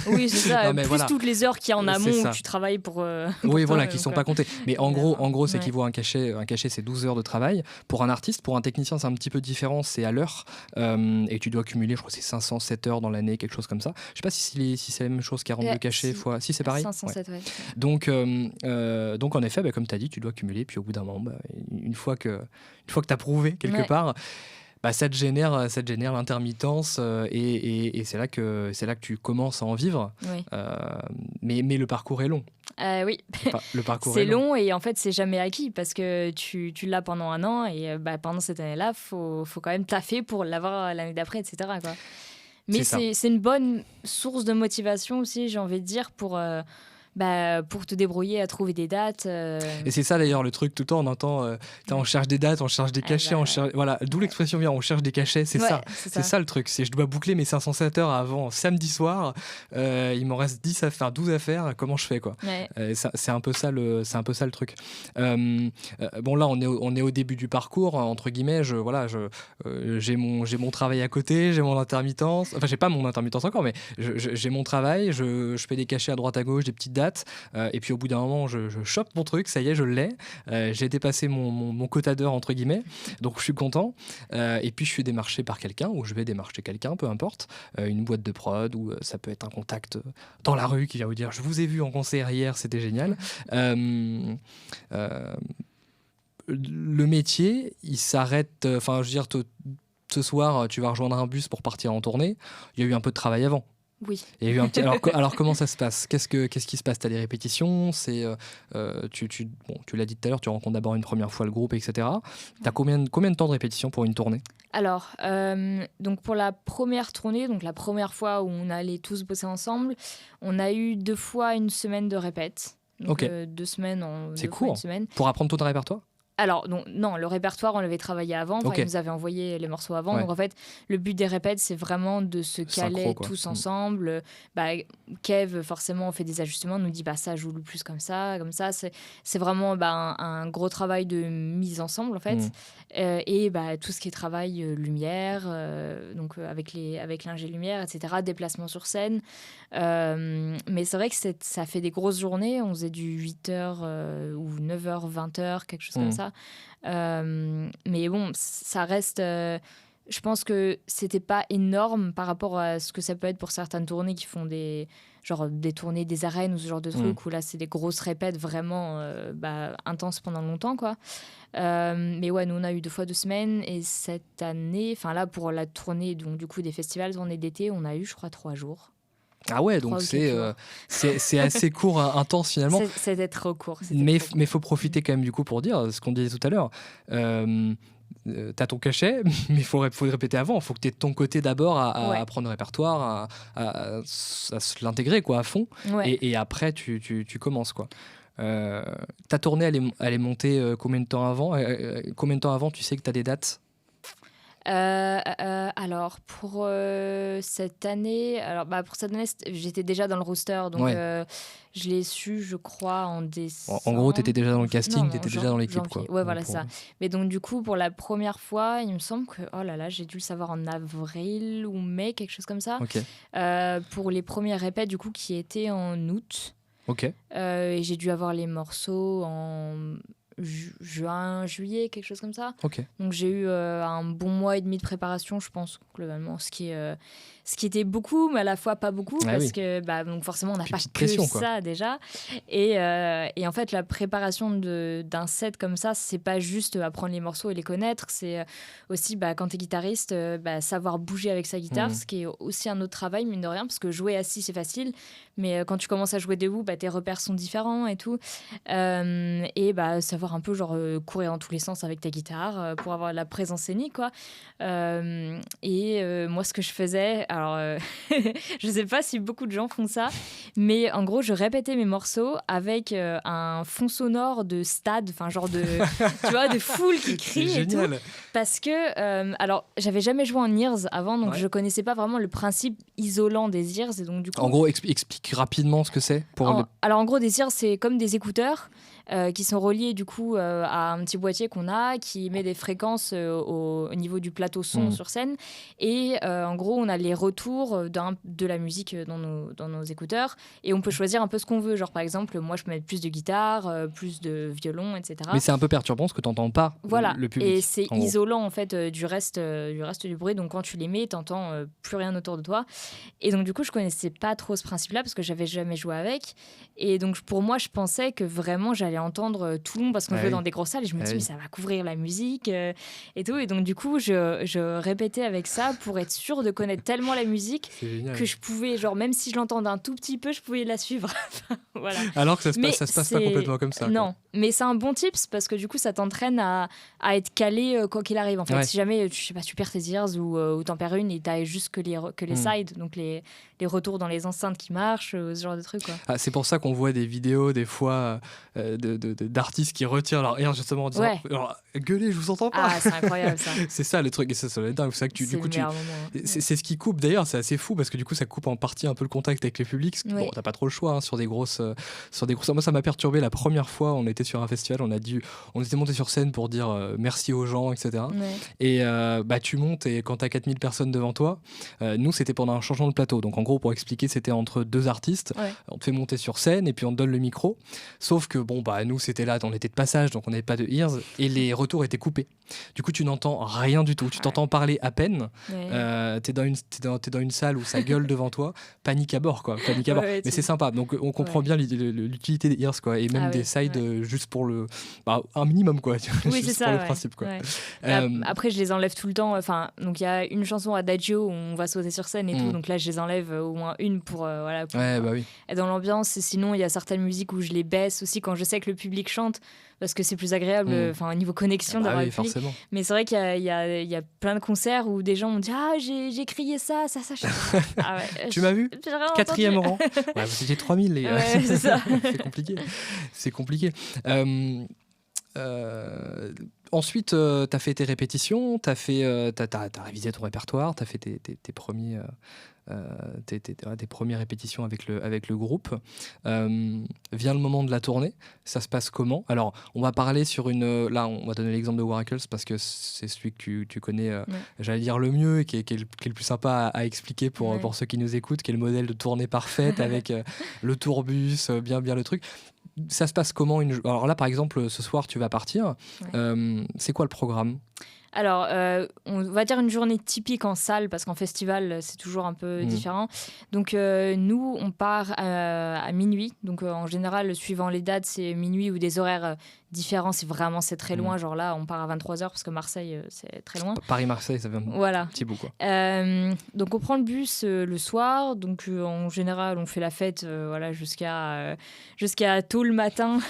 Oui, c'est ça. Non, mais plus voilà. toutes les heures qu'il y a en C'est amont ça. où tu travailles pour Oui, toi, voilà, qui ne sont donc, pas comptés. Mais en gros, ça ouais. équivaut à un cachet. Un cachet, c'est 12 heures de travail. Pour un artiste, pour un technicien, c'est un petit peu différent, c'est à l'heure. Et tu dois cumuler, je crois que c'est 507 heures dans l'année, quelque chose comme ça. Je ne sais pas si c'est la même chose, 42 cachets fois... Si, c'est pareil. 507, ouais. Donc, en effet, comme tu as dit, tu dois cumuler. Puis au bout d'un moment, une fois que tu as prouvé quelque part, ça te génère l'intermittence et c'est là que tu commences à en vivre. Oui. Mais le parcours est long. Oui, Le parcours c'est long et en fait c'est jamais acquis parce que tu l'as pendant un an et pendant cette année-là, faut quand même taffer pour l'avoir l'année d'après, etc. quoi. Mais c'est une bonne source de motivation aussi, j'ai envie de dire, pour te débrouiller à trouver des dates. Et c'est ça d'ailleurs le truc, tout le temps on entend on cherche des dates, on cherche des cachets, voilà, d'où l'expression vient, on cherche des cachets, c'est ça. C'est ça le truc, c'est je dois boucler mes 507 heures avant samedi soir, il m'en reste 12 à faire, comment je fais quoi. C'est un peu ça le truc. Bon là on est au début du parcours, entre guillemets, j'ai mon travail à côté, j'ai mon intermittence, enfin j'ai pas mon intermittence encore, mais j'ai mon travail, je fais des cachets à droite à gauche, des petites dates. Et puis au bout d'un moment je chope mon truc, ça y est, je l'ai, j'ai dépassé mon quota d'heures entre guillemets, donc je suis content, et puis je suis démarché par quelqu'un, ou je vais démarcher quelqu'un, peu importe, une boîte de prod, ou ça peut être un contact dans la rue qui vient vous dire je vous ai vu en concert hier, c'était génial. Le métier il s'arrête, enfin je veux dire ce soir tu vas rejoindre un bus pour partir en tournée, il y a eu un peu de travail avant. Oui. Il y a eu un petit... alors comment ça se passe ? Qu'est-ce qui se passe ? Tu as des répétitions, tu l'as dit tout à l'heure, tu rencontres d'abord une première fois le groupe, etc. Tu as combien de temps de répétition pour une tournée ? Alors, donc pour la première tournée, donc la première fois où on allait tous bosser ensemble, on a eu 2 fois une semaine de répète. Donc 2 semaines en 2 fois une semaine. Pour apprendre tout un répertoire ? Alors, non, le répertoire, on l'avait travaillé avant. Ils nous avaient envoyé les morceaux avant. Ouais. Donc, en fait, le but des répètes, c'est vraiment de se caler tous ensemble. Kev, forcément, on fait des ajustements. On nous dit, ça joue le plus comme ça. C'est vraiment un gros travail de mise ensemble, en fait. Et tout ce qui est travail lumière, donc avec l'ingé lumière, etc., déplacement sur scène. Mais c'est vrai que ça fait des grosses journées. On faisait du 8h ou 9h, 20h, quelque chose comme ça. Mais bon, ça reste... je pense que c'était pas énorme par rapport à ce que ça peut être pour certaines tournées qui font des tournées des arènes ou ce genre de trucs où là c'est des grosses répètes vraiment intenses pendant longtemps quoi. Mais ouais, nous on a eu 2 fois 2 semaines et cette année, enfin là pour la tournée donc du coup des festivals, tournée d'été, on a eu je crois 3 jours. Ah ouais, donc c'est assez court, intense finalement. C'était trop court. Mais faut profiter quand même du coup pour dire ce qu'on disait tout à l'heure. T'as ton cachet, mais il faut répéter avant. Il faut que tu aies de ton côté d'abord à apprendre le répertoire, à l'intégrer quoi, à fond. Ouais. Et après, tu commences. Quoi. Ta tournée, elle est montée combien de temps avant ? Combien de temps avant tu sais que tu as des dates ? Alors pour cette année, j'étais déjà dans le roster, donc je l'ai su, je crois, en décembre. En gros, tu étais déjà dans le casting, tu étais déjà dans l'équipe, quoi. Ouais, voilà, c'est ça. Mais donc du coup, pour la première fois, il me semble que j'ai dû le savoir en avril ou mai, quelque chose comme ça. Okay. Pour les premières répètes, du coup, qui étaient en août. Okay. Et j'ai dû avoir les morceaux en juin, juillet, quelque chose comme ça. Okay. Donc j'ai eu un bon mois et demi de préparation, je pense, globalement, ce qui était beaucoup, mais à la fois pas beaucoup, parce que donc forcément on n'a pas que pression, ça déjà. Et en fait, la préparation d'un set comme ça, c'est pas juste apprendre les morceaux et les connaître, c'est aussi quand t'es guitariste, savoir bouger avec sa guitare, ce qui est aussi un autre travail, mine de rien, parce que jouer assis c'est facile, mais quand tu commences à jouer debout, tes repères sont différents et tout. Et savoir un peu courir dans tous les sens avec ta guitare pour avoir la présence scénique, quoi. Et moi, ce que je faisais, alors je sais pas si beaucoup de gens font ça, mais en gros, je répétais mes morceaux avec un fond sonore de stade, enfin genre de tu vois, de foule qui crie et tout, parce que alors j'avais jamais joué en ears avant, donc je connaissais pas vraiment le principe isolant des ears, et donc du coup. En gros, explique rapidement ce que c'est Alors en gros, des ears, c'est comme des écouteurs qui sont reliés du coup coup a un petit boîtier qu'on a qui met des fréquences au niveau du plateau son sur scène. Et en gros, on a les retours de la musique dans nos écouteurs. Et on peut choisir un peu ce qu'on veut. Genre, par exemple, moi, je peux mettre plus de guitare, plus de violon, etc. Mais c'est un peu perturbant parce que tu n'entends pas le public. Et c'est isolant, en fait, du reste du bruit. Donc, quand tu les mets, tu n'entends plus rien autour de toi. Et donc, du coup, je connaissais pas trop ce principe-là parce que j'avais jamais joué avec. Et donc, pour moi, je pensais que vraiment, j'allais entendre tout le monde parce qu'on jouait dans des grosses salles. Et je me dis, mais ça va couvrir la musique et tout. Et donc, du coup, je répétais avec ça pour être sûre de connaître tellement la musique que je pouvais, genre, même si je l'entendais un tout petit peu, je pouvais la suivre. Voilà. Alors que ça se passe pas complètement comme ça. Non, mais c'est un bon tips parce que du coup, ça t'entraîne à être calé quoi qu'il arrive. En fait, si jamais tu perds tes ears ou t'en perds une et t'as juste que les sides, donc les retours dans les enceintes qui marchent, ce genre de trucs. Quoi. Ah, c'est pour ça qu'on voit des vidéos des fois d'artistes qui retirent leur ear justement en disant gueulez, je vous entends pas. Ah, c'est incroyable ça. C'est ça le truc et ça va être dingue. C'est ça que c'est ce qui coupe d'ailleurs, c'est assez fou parce que du coup ça coupe en partie un peu le contact avec le public. Bon, t'as pas trop le choix sur des grosses. Moi, ça m'a perturbé la première fois. On était sur un festival, on était monté sur scène pour dire merci aux gens, etc. Et tu montes et quand t'as 4000 personnes devant toi, nous c'était pendant un changement de plateau. Donc en gros, pour expliquer, c'était entre deux artistes. On te fait monter sur scène et puis on te donne le micro. Sauf que nous c'était là, on était de passage, donc on n'avait pas de ears et les retours étaient coupés. Du coup, tu n'entends rien du tout. Tu t'entends parler à peine. T'es dans une salle où ça gueule devant toi. Panique à bord, quoi. Panique à bord. Mais c'est sympa. Donc on comprend bien l'utilité des ears, quoi, et même des sides juste pour un minimum, quoi. Oui, juste c'est pour ça. Le principe, quoi. Après, je les enlève tout le temps. Enfin, donc il y a une chanson Adagio où on va sauter sur scène et tout. Donc là, je les enlève au moins une pour être dans l'ambiance. Et sinon, il y a certaines musiques où je les baisse aussi quand je sais que le public chante parce que c'est plus agréable, au niveau connexion d'avoir le public. Forcément. Mais c'est vrai qu'il y a plein de concerts où des gens m'ont dit j'ai crié ça. Tu m'as vu 4e rang. Vous étiez 3000 les gars. C'est ça. C'est compliqué. Ensuite, tu as fait tes répétitions, t'as révisé ton répertoire, tu as fait tes premières répétitions avec le groupe. Vient le moment de la tournée, ça se passe comment? Alors, on va parler là, on va donner l'exemple de Waracles parce que c'est celui que tu connais, j'allais dire le mieux et qui est le plus sympa à expliquer pour ceux qui nous écoutent, qui est le modèle de tournée parfaite avec le tourbus, bien le truc. Ça se passe comment Alors là, par exemple, ce soir, tu vas partir. C'est quoi le programme ? Alors, on va dire une journée typique en salle, parce qu'en festival, c'est toujours un peu différent. Donc, nous, on part à minuit. Donc, en général, suivant les dates, c'est minuit ou des horaires différents. C'est très loin. Genre là, on part à 23h, parce que Marseille, c'est très loin. Paris-Marseille, ça fait un petit bout, quoi. Donc, on prend le bus le soir. Donc, en général, on fait la fête jusqu'à tôt le matin,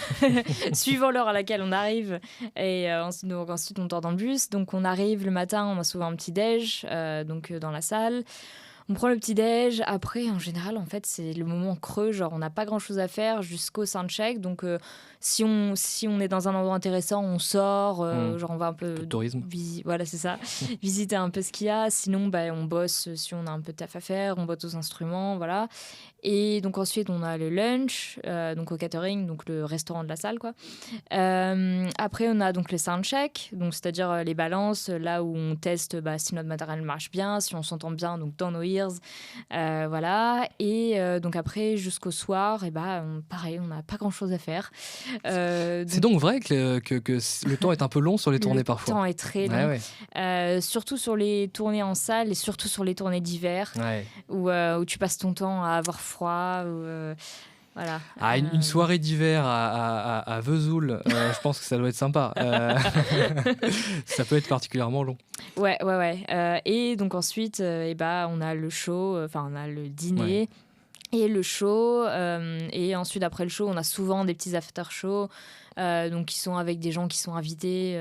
suivant l'heure à laquelle on arrive. Et ensuite, on dort dans le bus. Donc, on arrive le matin, on a souvent un petit déj dans la salle. On prend le petit déj. Après, en général, en fait, c'est le moment creux. Genre, on n'a pas grand-chose à faire jusqu'au soundcheck. Donc, si on est dans un endroit intéressant, on sort. Genre, on va un peu tourisme. Voilà, c'est ça. Visiter un peu ce qu'il y a. Sinon, on bosse si on a un peu de taf à faire. On bosse aux instruments, voilà. Et donc ensuite, on a le lunch, donc au catering, donc le restaurant de la salle, quoi. Après, on a donc le soundcheck, donc c'est-à-dire les balances, là où on teste si notre matériel marche bien, si on s'entend bien, donc dans nos ears, voilà. Et donc après, jusqu'au soir, pareil, on n'a pas grand-chose à faire. C'est donc vrai que le temps est un peu long sur les tournées parfois. Le temps est très long, surtout sur les tournées en salle et surtout sur les tournées d'hiver, où tu passes ton temps à avoir froid voilà. Une soirée d'hiver à Vesoul, je pense que ça doit être sympa. Ça peut être particulièrement long. Ouais. Et donc ensuite, on a le show, on a le dîner et le show. Et ensuite, après le show, on a souvent des petits after-shows. Donc qui sont avec des gens qui sont invités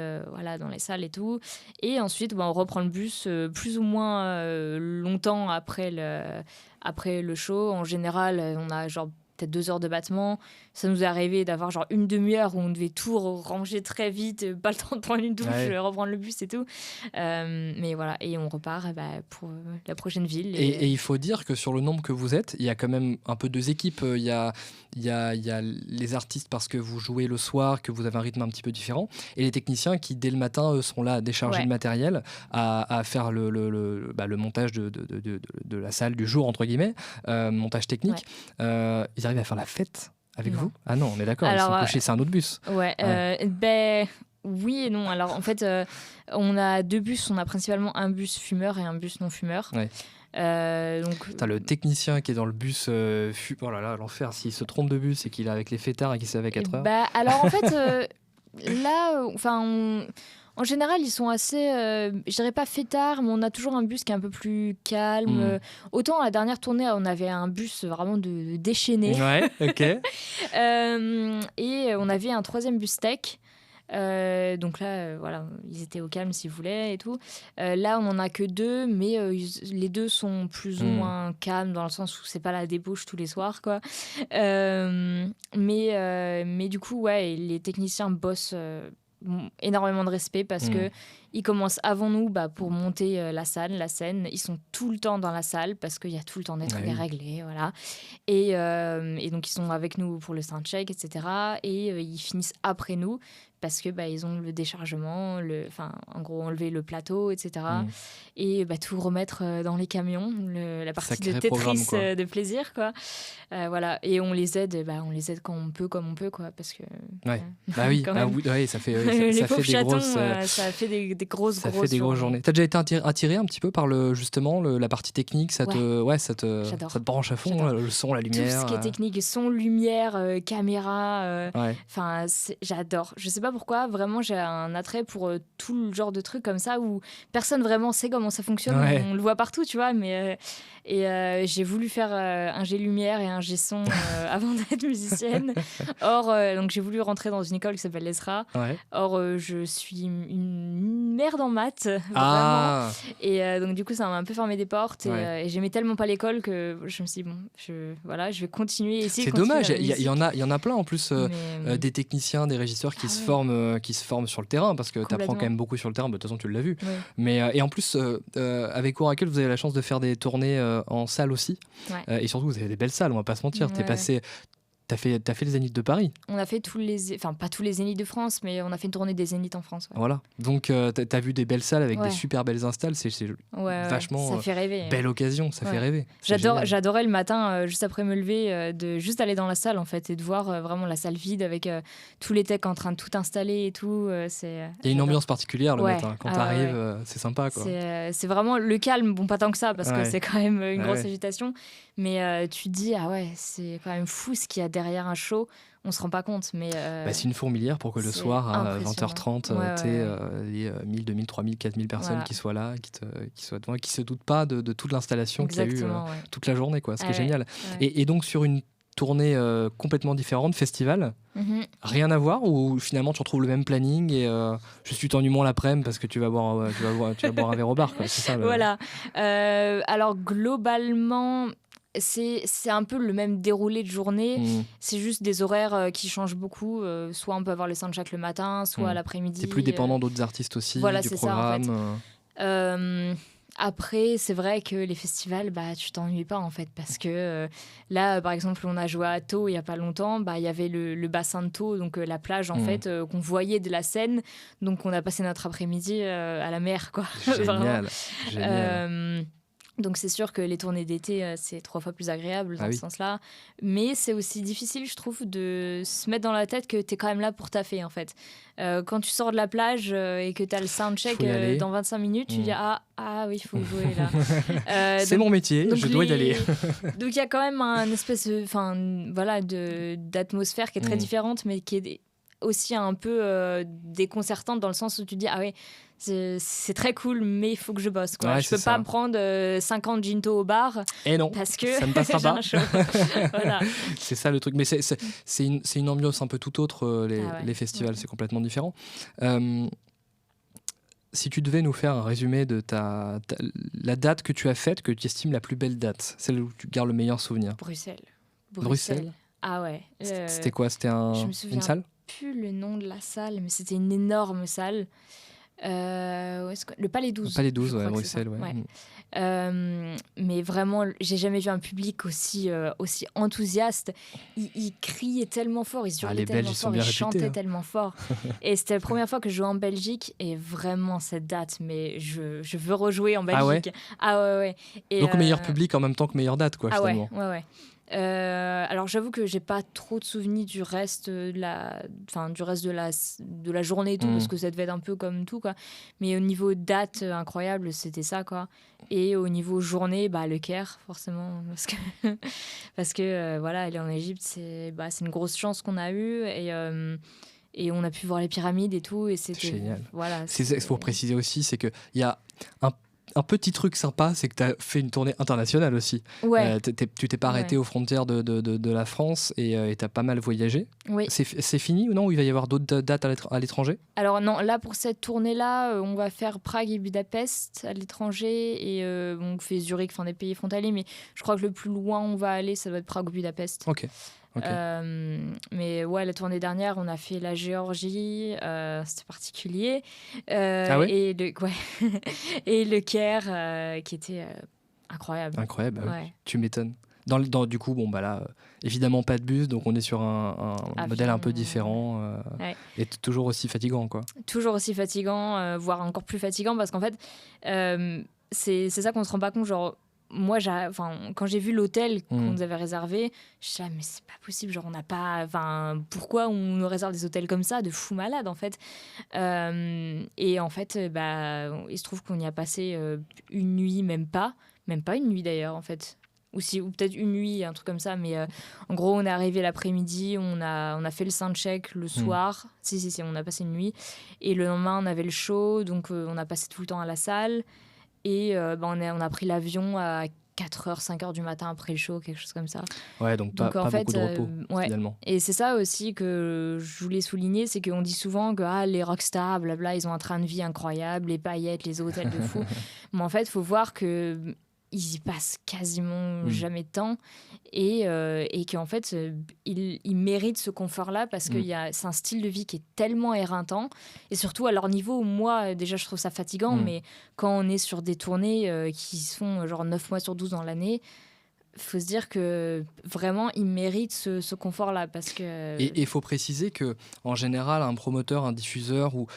dans les salles et tout. Et ensuite, on reprend le bus plus ou moins longtemps après le show. En général, on a genre peut-être 2 heures de battement. Ça nous est arrivé d'avoir genre une demi-heure où on devait tout ranger très vite, pas le temps de prendre une douche, reprendre le bus et tout. Mais voilà, et on repart pour la prochaine ville. Et il faut dire que sur le nombre que vous êtes, il y a quand même un peu 2 équipes. Il y a les artistes parce que vous jouez le soir, que vous avez un rythme un petit peu différent, et les techniciens qui, dès le matin, eux, sont là à décharger le matériel, à faire le montage de la salle du jour, entre guillemets, montage technique. Ils arrivent à faire la fête avec vous? Ah non, on est d'accord, ils sont couchés, c'est un autre bus. Oui et non. Alors en fait, on a 2 bus. On a principalement un bus fumeur et un bus non fumeur. Donc... T'as le technicien qui est dans le bus, oh là là, l'enfer, s'il se trompe de bus et qu'il est avec les fêtards et qu'il se lève à 4 heures. Alors en fait, là, en général, ils sont assez, je dirais pas fêtards, mais on a toujours un bus qui est un peu plus calme. Autant à la dernière tournée, on avait un bus vraiment de déchaîné. Ouais, ok. Et on avait un 3e bus tech. Donc là, voilà, ils étaient au calme s'ils voulaient et tout. Là, on en a que 2, mais les 2 sont plus ou moins calmes dans le sens où c'est pas la débauche tous les soirs, quoi. Mais du coup, ouais, les techniciens bossent énormément de respect parce que ils commencent avant nous pour monter la scène. Ils sont tout le temps dans la salle parce qu'il y a tout le temps des trucs à régler, voilà. Et donc ils sont avec nous pour le soundcheck, etc. Et ils finissent après nous parce que ils ont le déchargement, en gros enlever le plateau, etc. Et tout remettre dans les camions, la partie sacré de Tetris de plaisir, quoi. Voilà. Et on les aide quand on peut, comme on peut, quoi, parce que ça fait les pauvres des chatons, grosses ça fait des grosses journées. T'as déjà été attiré un petit peu par la partie technique, ça te branche à fond, le son, la lumière. Tout ce qui est technique, son, lumière, caméra, j'adore. Je sais pas pourquoi, vraiment j'ai un attrait pour tout le genre de trucs comme ça où personne vraiment sait comment ça fonctionne. On le voit partout, tu vois, mais j'ai voulu faire un G lumière et un G son avant d'être musicienne. Or, donc j'ai voulu rentrer dans une école qui s'appelle l'ESRA. Or, je suis une merde en maths, vraiment. Et donc du coup, ça m'a un peu fermé des portes. Et j'aimais tellement pas l'école que je me suis dit, je vais continuer. C'est dommage, il y en a plein en plus, des techniciens, des régisseurs qui se forment sur le terrain, parce que tu apprends quand même beaucoup sur le terrain, de toute façon tu l'as vu. Mais, et en plus, avec Oracle, vous avez la chance de faire des tournées en salle aussi. Et surtout, vous avez des belles salles, on va pas se mentir. T'as fait les Zéniths de Paris. On a fait pas tous les Zéniths de France, mais on a fait une tournée des Zéniths en France. Voilà. Donc, t'as vu des belles salles avec des super belles installs. C'est vachement ça fait rêver. Belle occasion, ça fait rêver. J'adorais le matin, juste après me lever, de juste aller dans la salle en fait et de voir vraiment la salle vide avec tous les techs en train de tout installer et tout. Il y a une ambiance particulière le matin. Quand t'arrives, c'est sympa, quoi. C'est vraiment le calme. Bon, pas tant que ça parce que c'est quand même une grosse agitation. Mais tu te dis, c'est quand même fou ce qu'il y a derrière un show. On se rend pas compte, mais... c'est une fourmilière pour que le soir, à 20h30, t'aies les 1000, 2000, 3000, 4000 personnes qui soient là, qui soient devant, qui se doutent pas de toute l'installation qu'il y a eu toute la journée, quoi. Ce qui est génial. Et donc, sur une tournée complètement différente, festival, rien à voir, ou finalement tu retrouves le même planning et juste tu t'ennuies moins l'après-midi parce que tu vas boire un verre au bar, quoi. C'est ça, Voilà. Alors, globalement... C'est un peu le même déroulé de journée. C'est juste des horaires qui changent beaucoup. Soit on peut avoir le soundcheck le matin, soit l'après-midi. T'es plus dépendant d'autres artistes aussi, du programme. Ça, en fait. Après, c'est vrai que les festivals, tu t'ennuies pas en fait, parce que là, par exemple, on a joué à Thau il y a pas longtemps. Il y avait le bassin de Thau, donc la plage en fait, qu'on voyait de la Seine. Donc on a passé notre après-midi à la mer, quoi. Génial. Donc c'est sûr que les tournées d'été, c'est 3 fois plus agréable dans ce sens-là. Mais c'est aussi difficile, je trouve, de se mettre dans la tête que tu es quand même là pour taffer, en fait. Quand tu sors de la plage et que tu as le soundcheck dans 25 minutes, tu dis ah oui, il faut jouer là. C'est mon métier, je dois y aller. Donc il y a quand même un espèce d'atmosphère qui est très différente, mais qui est aussi un peu déconcertante dans le sens où tu dis ah oui, c'est très cool, mais il faut que je bosse, quoi. Je peux pas me prendre 50 ginto au bar, et non, parce que ça ne passera pas. Voilà. C'est ça le truc, mais c'est une ambiance un peu tout autre, les festivals, c'est complètement différent. Si tu devais nous faire un résumé de la date que tu as faite, que tu estimes la plus belle date, celle où tu gardes le meilleur souvenir. Bruxelles. Ah ouais. C'était quoi? C'était Je me une souviens salle? plus le nom de la salle, mais c'était une énorme salle. Le Palais 12, Palais je 12, ouais, à crois que c'est ça. Bruxelles, ouais. Ouais. Mais vraiment, j'ai jamais vu un public aussi enthousiaste. Ils criaient tellement fort, ils hurlaient Les Belges, tellement ils sont fort, bien ils réputés. chantaient tellement fort. Et c'était la première fois que je jouais en Belgique. Et vraiment, cette date, mais je veux rejouer en Ah ouais? Belgique. Ah ouais, ouais. Et, Donc meilleur public en même temps que meilleure date, quoi, ah ouais, finalement. ouais, ouais. Alors j'avoue que j'ai pas trop de souvenirs du reste de la journée et tout, parce que ça devait être un peu comme tout, quoi. Mais au niveau date incroyable, c'était ça, quoi. Et au niveau journée, le Caire, forcément, parce que voilà, aller en Égypte, c'est une grosse chance qu'on a eue, et on a pu voir les pyramides et tout, et c'était Génial. voilà. Il faut préciser aussi, c'est qu'il y a un petit truc sympa, c'est que tu as fait une tournée internationale aussi. Ouais. Tu t'es pas arrêté Ouais. aux frontières de la France et tu as pas mal voyagé. Oui. C'est fini ou non? Ou il va y avoir d'autres dates à l'étranger? Alors non, là pour cette tournée-là, on va faire Prague et Budapest à l'étranger, et on fait Zurich, enfin des pays frontaliers, mais je crois que le plus loin on va aller, ça va être Prague ou Budapest. Ok. Mais ouais, la tournée dernière, on a fait la Géorgie, c'était particulier. Ah ouais? Et et le Caire, qui était incroyable. Incroyable, bah Ouais. oui. Tu m'étonnes. Du coup, bon, là, évidemment pas de bus, donc on est sur un modèle un peu différent Ouais. et toujours aussi fatigant, quoi. Toujours aussi fatigant, voire encore plus fatigant, parce qu'en fait, c'est ça qu'on se rend pas compte. Genre, moi, quand j'ai vu l'hôtel qu'on nous avait réservé, je suis là, mais c'est pas possible. Genre, on n'a pas. Pourquoi on nous réserve des hôtels comme ça, de fous malades, en fait. Et en fait, il se trouve qu'on y a passé une nuit, même pas une nuit d'ailleurs, en fait. Ou peut-être une nuit, un truc comme ça. Mais en gros, on est arrivé l'après-midi, on a fait le soundcheck le soir. Si, on a passé une nuit. Et le lendemain, on avait le show, donc on a passé tout le temps à la salle. Et on a pris l'avion à 4h, 5h du matin après le show, quelque chose comme ça. Ouais, donc pas beaucoup de repos, finalement. Et c'est ça aussi que je voulais souligner, c'est qu'on dit souvent que les rockstars, blabla, ils ont un train de vie incroyable, les paillettes, les hôtels de fou. Mais en fait, il faut voir que ils y passent quasiment jamais de temps, et qu'en fait ils méritent ce confort-là, parce que c'est un style de vie qui est tellement éreintant, et surtout à leur niveau. Moi déjà je trouve ça fatigant, mais quand on est sur des tournées qui sont genre 9 mois sur 12 dans l'année, faut se dire que vraiment ils méritent ce confort-là, parce que... Et il faut préciser que en général, un promoteur, un diffuseur, ou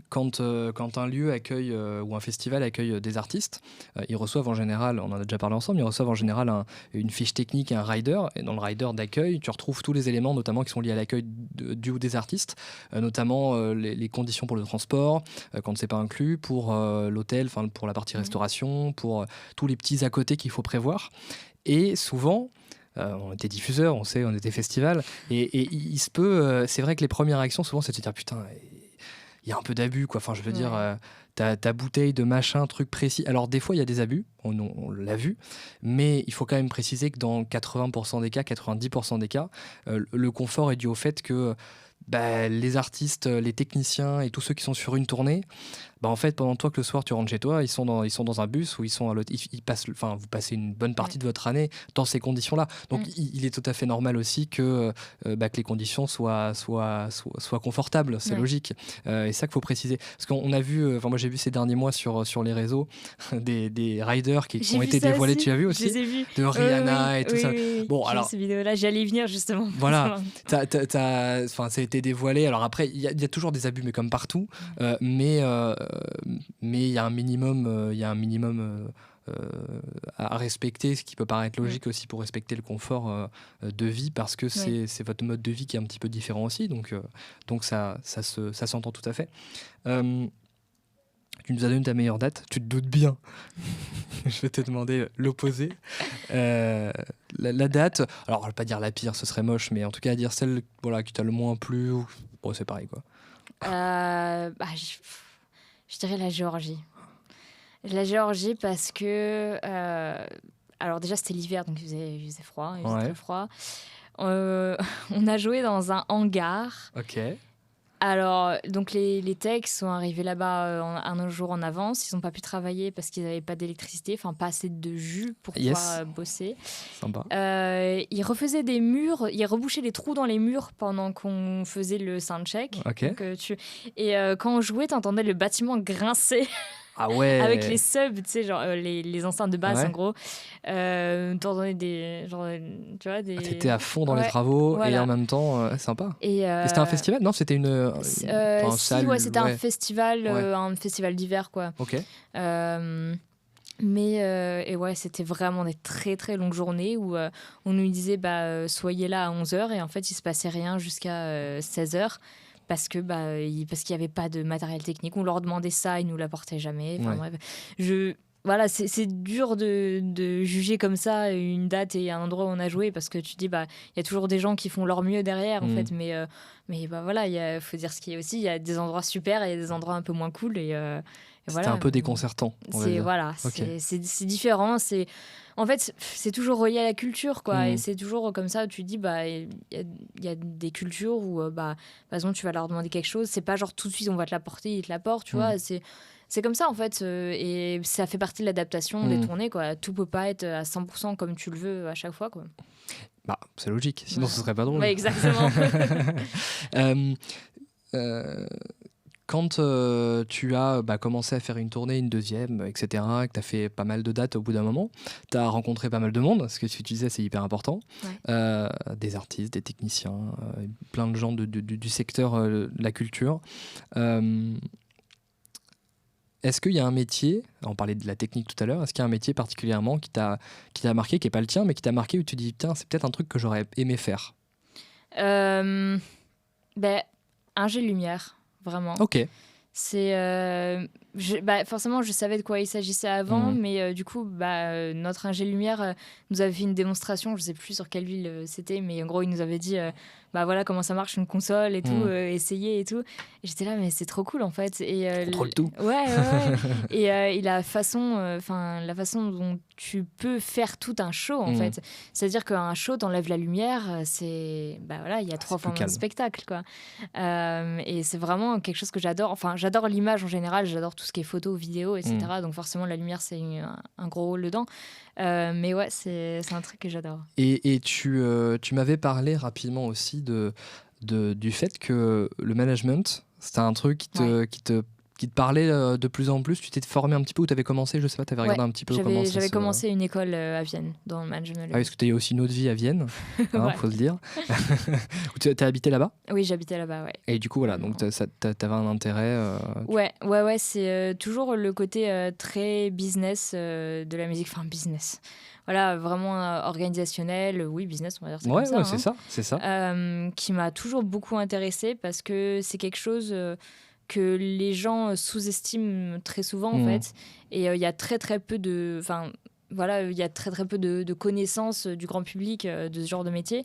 quand un lieu accueille ou un festival accueille des artistes, ils reçoivent en général, on en a déjà parlé ensemble, ils reçoivent en général une fiche technique et un rider. Et dans le rider d'accueil, tu retrouves tous les éléments, notamment qui sont liés à l'accueil du ou des artistes, notamment les conditions pour le transport, quand c'est pas inclus, pour l'hôtel, pour la partie restauration, pour tous les petits à côté qu'il faut prévoir. Et souvent, on était diffuseur, on était festival, et il se peut, c'est vrai que les premières réactions souvent c'est de se dire putain, il y a un peu d'abus, quoi. Enfin, je veux dire, ta bouteille de machin, truc précis. Alors des fois il y a des abus, on l'a vu, mais il faut quand même préciser que dans 80% des cas, 90% des cas, le confort est dû au fait que les artistes, les techniciens et tous ceux qui sont sur une tournée, en fait, pendant que le soir tu rentres chez toi, ils sont dans un bus, ou ils sont à l'hôtel. Vous passez une bonne partie de votre année dans ces conditions-là. Donc il est tout à fait normal aussi que les conditions soient confortables. C'est logique. Et ça qu'il faut préciser. Parce qu'on a vu, moi j'ai vu ces derniers mois sur les réseaux des riders qui ont été dévoilés. Tu as vu aussi? Je les ai vus. De Rihanna et tout ça. Oui. Bon, alors ces vidéos-là, j'allais y venir justement. Voilà, ça a été dévoilé. Alors après, il y a toujours des abus, mais comme partout. Mais il y a un minimum, à respecter, ce qui peut paraître logique aussi pour respecter le confort de vie, parce que c'est votre mode de vie qui est un petit peu différent aussi. Donc ça s'entend tout à fait. Tu nous as donné ta meilleure date, tu te doutes bien. Je vais te demander l'opposé. La date, alors je ne vais pas dire la pire, ce serait moche, mais en tout cas dire celle qui t'a le moins plu. Bon, c'est pareil, quoi. Je dirais la Géorgie. La Géorgie, parce que... alors déjà, c'était l'hiver, donc il faisait froid, il faisait très froid. On a joué dans un hangar. Ok. Alors, donc les techs sont arrivés là-bas un jour en avance. Ils n'ont pas pu travailler parce qu'ils n'avaient pas d'électricité, enfin pas assez de jus pour pouvoir bosser. Sympa. Ils refaisaient des murs, ils rebouchaient les trous dans les murs pendant qu'on faisait le soundcheck. Ok. Donc, quand on jouait, t'entendais le bâtiment grincer. Ah ouais. Avec les subs, tu sais, genre les enceintes de basse, Ouais. en gros. T'entendais des... Genre, tu vois, des... T'étais à fond dans les travaux et en même temps, sympa. Et c'était un festival? Non, c'était une salle. Ouais, c'était un festival d'hiver, quoi. Ok. Et ouais, c'était vraiment des très très longues journées où on nous disait soyez là à 11h et en fait il se passait rien jusqu'à 16h parce qu'il n'y avait pas de matériel technique. On leur demandait ça, ils nous l'apportaient jamais. Enfin, bref, voilà, c'est dur de juger comme ça une date et un endroit où on a joué parce que tu dis il y a toujours des gens qui font leur mieux derrière en fait, mais voilà, il faut dire ce qu'il y a aussi, il y a des endroits super et il y a des endroits un peu moins cool et c'était un peu déconcertant. C'est différent, c'est en fait c'est toujours relié à la culture quoi, et c'est toujours comme ça où tu dis il y a des cultures où par exemple tu vas leur demander quelque chose, c'est pas genre tout de suite on va te l'apporter, ils te l'apportent, tu vois, c'est comme ça en fait, et ça fait partie de l'adaptation des tournées quoi. Tout peut pas être à 100% comme tu le veux à chaque fois quoi. C'est logique, sinon ce serait pas drôle. Ouais, exactement. Quand tu as commencé à faire une tournée, une deuxième, etc., que tu as fait pas mal de dates au bout d'un moment, tu as rencontré pas mal de monde, ce que tu disais c'est hyper important, des artistes, des techniciens, plein de gens du secteur de la culture. Est-ce qu'il y a un métier, on parlait de la technique tout à l'heure, est-ce qu'il y a un métier particulièrement qui t'a marqué, qui n'est pas le tien, mais qui t'a marqué où tu te dis, putain, c'est peut-être un truc que j'aurais aimé faire? Ingé lumière, vraiment. Ok. Forcément, je savais de quoi il s'agissait avant, mais du coup, notre ingé lumière nous avait fait une démonstration, je sais plus sur quelle ville c'était, mais en gros, il nous avait dit voilà comment ça marche une console et tout, essayez et tout. Et j'étais là, mais c'est trop cool en fait. Et contrôle tout. Ouais. Et la façon dont tu peux faire tout un show en fait. C'est-à-dire qu'un show, t'enlèves la lumière, il y a 3 fois moins de spectacle quoi. Et c'est vraiment quelque chose que j'adore. Enfin, j'adore l'image en général, j'adore tout ce qui est photo, vidéo, etc. Donc forcément, la lumière, c'est un gros rôle dedans. Mais ouais, c'est un truc que j'adore. Et tu m'avais parlé rapidement aussi du fait que le management, c'était un truc qui te parlait de plus en plus. Tu t'es formé un petit peu ou tu avais commencé, je sais pas, tu avais regardé un petit peu comment ça j'avais commencé une école à Vienne, dans le management. Ah oui, parce que tu as aussi une autre vie à Vienne, faut se dire. Tu as habité là-bas? Oui, j'habitais là-bas, ouais. Et du coup, voilà, donc t'avais un intérêt... Ouais, c'est toujours le côté très business de la musique, enfin business. Voilà, vraiment organisationnel, oui, business, on va dire ça comme ça. Ouais, c'est ça. Qui m'a toujours beaucoup intéressée parce que c'est quelque chose que les gens sous-estiment très souvent, en fait. Et il y a très, très peu de... il y a très très peu de connaissances du grand public de ce genre de métier.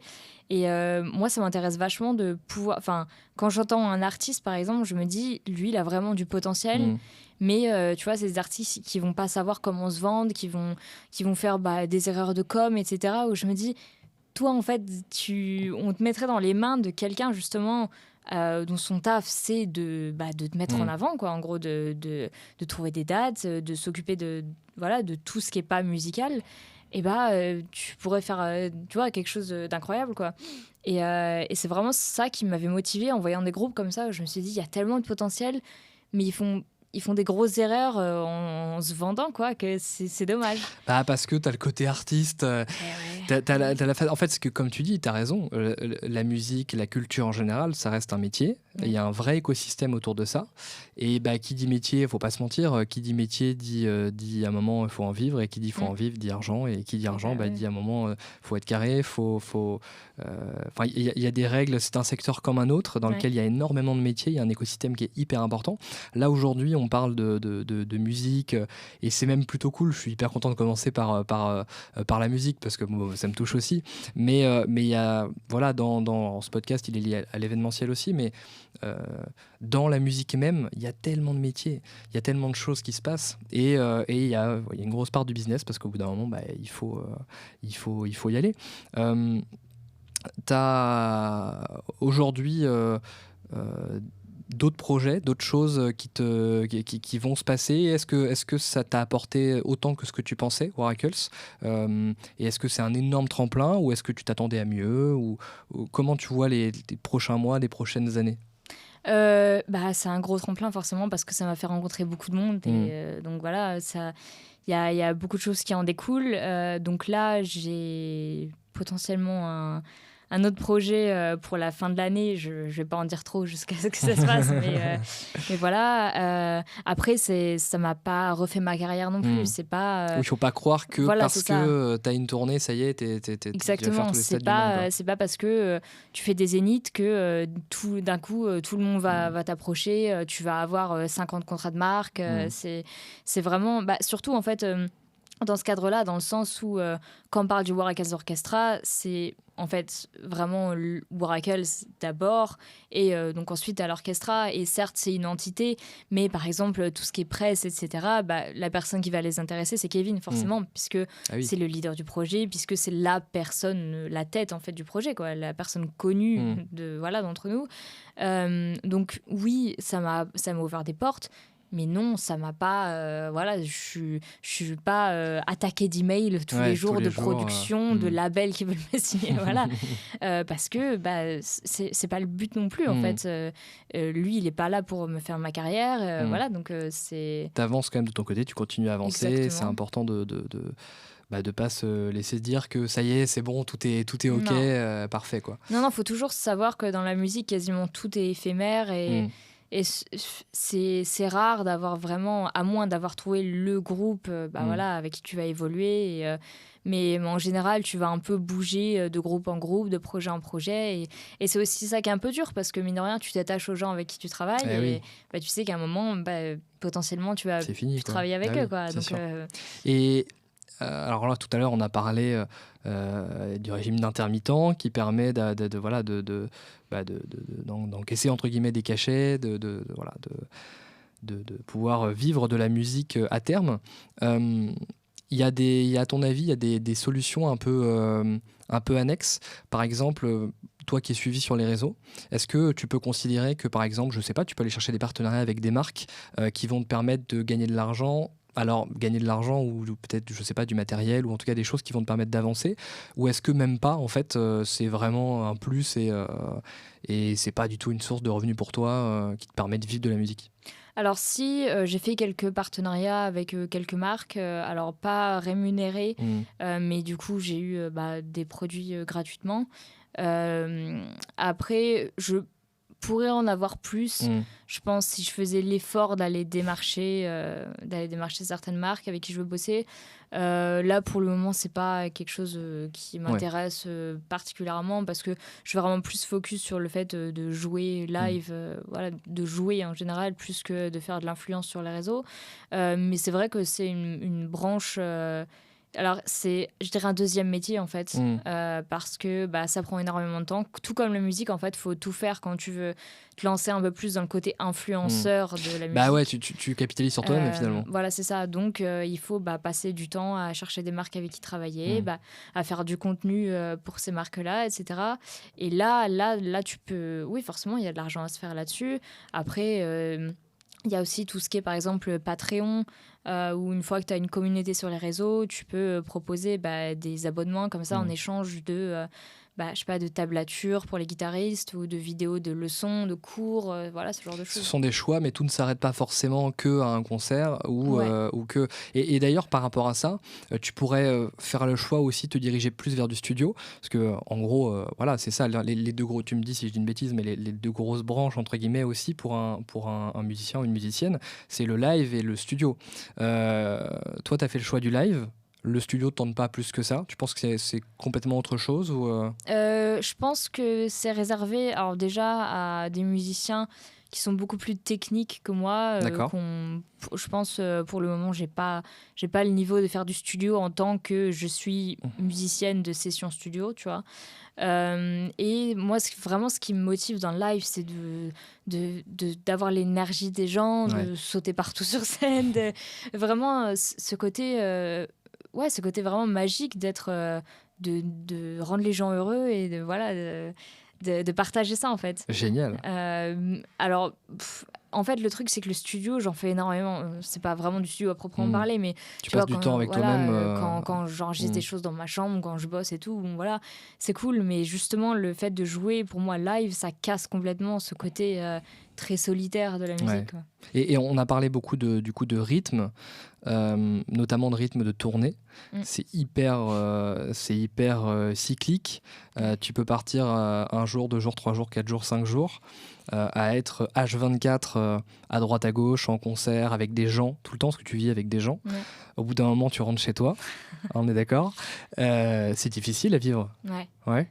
Et moi, ça m'intéresse vachement de pouvoir... quand j'entends un artiste, par exemple, je me dis, lui, il a vraiment du potentiel. Mais tu vois, c'est des artistes qui vont pas savoir comment se vendre, qui vont faire des erreurs de com, etc. Où je me dis, toi, en fait, on te mettrait dans les mains de quelqu'un, justement... dont son taf c'est de te mettre en avant quoi, en gros de trouver des dates, de s'occuper de tout ce qui est pas musical, et tu pourrais faire tu vois, quelque chose d'incroyable quoi. Et c'est vraiment ça qui m'avait motivée en voyant des groupes comme ça où je me suis dit il y a tellement de potentiel, mais ils font des grosses erreurs en se vendant, quoi, que c'est dommage. Parce que t'as le côté artiste. En fait, c'est que, comme tu dis, t'as raison. La musique, la culture en général, ça reste un métier. Il y a un vrai écosystème autour de ça. Et qui dit métier, faut pas se mentir. Qui dit métier dit à un moment, il faut en vivre. Et qui dit faut en vivre, dit argent. Et qui dit argent, dit à un moment, faut être carré. Il y a des règles. C'est un secteur comme un autre dans lequel il y a énormément de métiers. Il y a un écosystème qui est hyper important. Là, aujourd'hui, on parle de musique. Et c'est même plutôt cool. Je suis hyper content de commencer par la musique parce que ça me touche aussi. Mais il y a, voilà, dans ce podcast, il est lié à l'événementiel aussi. Mais dans la musique même, il y a tellement de métiers, il y a tellement de choses qui se passent, et il y a une grosse part du business parce qu'au bout d'un moment, il faut y aller. T'as aujourd'hui d'autres projets, d'autres choses qui vont se passer? Est-ce que ça t'a apporté autant que ce que tu pensais, Waracles? Et est-ce que c'est un énorme tremplin ou est-ce que tu t'attendais à mieux ou comment tu vois les prochains mois, les prochaines années? C'est un gros tremplin forcément parce que ça m'a fait rencontrer beaucoup de monde Mm. et donc voilà, il y a beaucoup de choses qui en découlent. Donc là, j'ai potentiellement un autre projet pour la fin de l'année. Je ne vais pas en dire trop jusqu'à ce que ça se passe, mais voilà. Après, ça m'a pas refait ma carrière non plus. Mm. C'est pas Oui, il faut pas croire que voilà, parce c'est ça. que tu as une tournée, ça y est, tu vas faire Exactement, tous les stades du monde, quoi. c'est pas parce que tu fais des zéniths que tout d'un coup tout le monde va t'approcher, tu vas avoir 50 contrats de marque. C'est vraiment, surtout en fait dans ce cadre-là, dans le sens où quand on parle du Waracles Orchestra, c'est en fait vraiment le Waracles d'abord et donc ensuite à l'orchestra. Et certes, c'est une entité, mais par exemple, tout ce qui est presse, etc., la personne qui va les intéresser, c'est Kevin, forcément, puisque Ah oui. c'est le leader du projet, puisque c'est la personne, la tête en fait du projet, quoi, la personne connue d'entre nous. Donc oui, ça m'a ouvert des portes. Mais non, ça m'a pas. Je suis pas attaquée d'emails tous les jours de production, de labels qui veulent me signer, voilà. Parce que c'est pas le but non plus, en fait. Lui, il est pas là pour me faire ma carrière, voilà. Donc c'est. T'avances quand même de ton côté, tu continues à avancer. Exactement. C'est important de pas se laisser dire que ça y est, c'est bon, tout est ok, parfait, quoi. Non, faut toujours savoir que dans la musique, quasiment tout est éphémère et c'est rare d'avoir vraiment, à moins d'avoir trouvé le groupe voilà, avec qui tu vas évoluer. Mais en général, tu vas un peu bouger de groupe en groupe, de projet en projet. Et c'est aussi ça qui est un peu dur parce que, mine de rien, tu t'attaches aux gens avec qui tu travailles. Tu sais qu'à un moment, potentiellement, tu vas plus travailler avec eux. Quoi. Donc, et alors là, tout à l'heure, on a parlé du régime d'intermittent qui permet d'encaisser entre guillemets des cachets, de pouvoir vivre de la musique à terme. Il y a, à ton avis, il y a des solutions un peu annexes. Par exemple, toi qui es suivi sur les réseaux, est-ce que tu peux considérer que, par exemple, je sais pas, tu peux aller chercher des partenariats avec des marques qui vont te permettre de gagner de l'argent? Alors, gagner de l'argent ou peut-être, je sais pas, du matériel ou en tout cas des choses qui vont te permettre d'avancer, ou est-ce que même pas, en fait, c'est vraiment un plus et c'est pas du tout une source de revenus pour toi qui te permet de vivre de la musique? Alors si, j'ai fait quelques partenariats avec quelques marques, alors pas rémunérés, mais du coup j'ai eu des produits gratuitement. Après, je pourrais en avoir plus, je pense, si je faisais l'effort d'aller démarcher certaines marques avec qui je veux bosser. Là, pour le moment, c'est pas quelque chose qui m'intéresse particulièrement parce que je suis vraiment plus focus sur le fait de jouer live, de jouer en général, plus que de faire de l'influence sur les réseaux. Mais c'est vrai que c'est une branche. Alors, c'est, je dirais, un deuxième métier, en fait, parce que ça prend énormément de temps. Tout comme la musique, en fait, il faut tout faire quand tu veux te lancer un peu plus dans le côté influenceur de la musique. Bah ouais, tu capitalises sur toi-même, finalement. Voilà, c'est ça. Donc, il faut passer du temps à chercher des marques avec qui travailler, à faire du contenu pour ces marques-là, etc. Et là, tu peux... Oui, forcément, il y a de l'argent à se faire là-dessus. Après... il y a aussi tout ce qui est, par exemple, Patreon, où une fois que tu as une communauté sur les réseaux, tu peux proposer des abonnements comme ça en échange de, je sais pas, de tablatures pour les guitaristes ou de vidéos de leçons, de cours, voilà, ce genre de choses. Ce sont des choix, mais tout ne s'arrête pas forcément qu'à un concert ou que... Et d'ailleurs, par rapport à ça, tu pourrais faire le choix aussi de te diriger plus vers du studio, parce que en gros, voilà, c'est ça, les deux gros, tu me dis si je dis une bêtise, mais les deux grosses branches, entre guillemets, aussi pour un musicien ou une musicienne, c'est le live et le studio. Toi, tu as fait le choix du live. Le studio ne tente pas plus que ça? Tu penses que c'est complètement autre chose ou Je pense que c'est réservé, alors déjà, à des musiciens qui sont beaucoup plus techniques que moi. Je pense, pour le moment, j'ai pas le niveau de faire du studio en tant que je suis musicienne de session studio, tu vois. Et moi, vraiment, ce qui me motive dans le live, c'est d'avoir l'énergie des gens, de sauter partout sur scène, vraiment ce côté... ce côté vraiment magique d'être, de rendre les gens heureux et de partager ça en fait. Génial. Alors, en fait, le truc, c'est que le studio, j'en fais énormément. C'est pas vraiment du studio à proprement parler, mais tu passes du temps avec toi-même. Quand j'enregistre des choses dans ma chambre, quand je bosse et tout, bon, voilà, c'est cool. Mais justement, le fait de jouer, pour moi, live, ça casse complètement ce côté très solitaire de la musique. Quoi. Et on a parlé beaucoup du coup de rythme, notamment de rythme de tournée. C'est hyper cyclique. Tu peux partir 1 jour, 2 jours, 3 jours, 4 jours, 5 jours, à être H24 à droite à gauche en concert avec des gens tout le temps, parce que tu vis avec des gens. Au bout d'un moment, tu rentres chez toi. On est d'accord. C'est difficile à vivre. Ouais,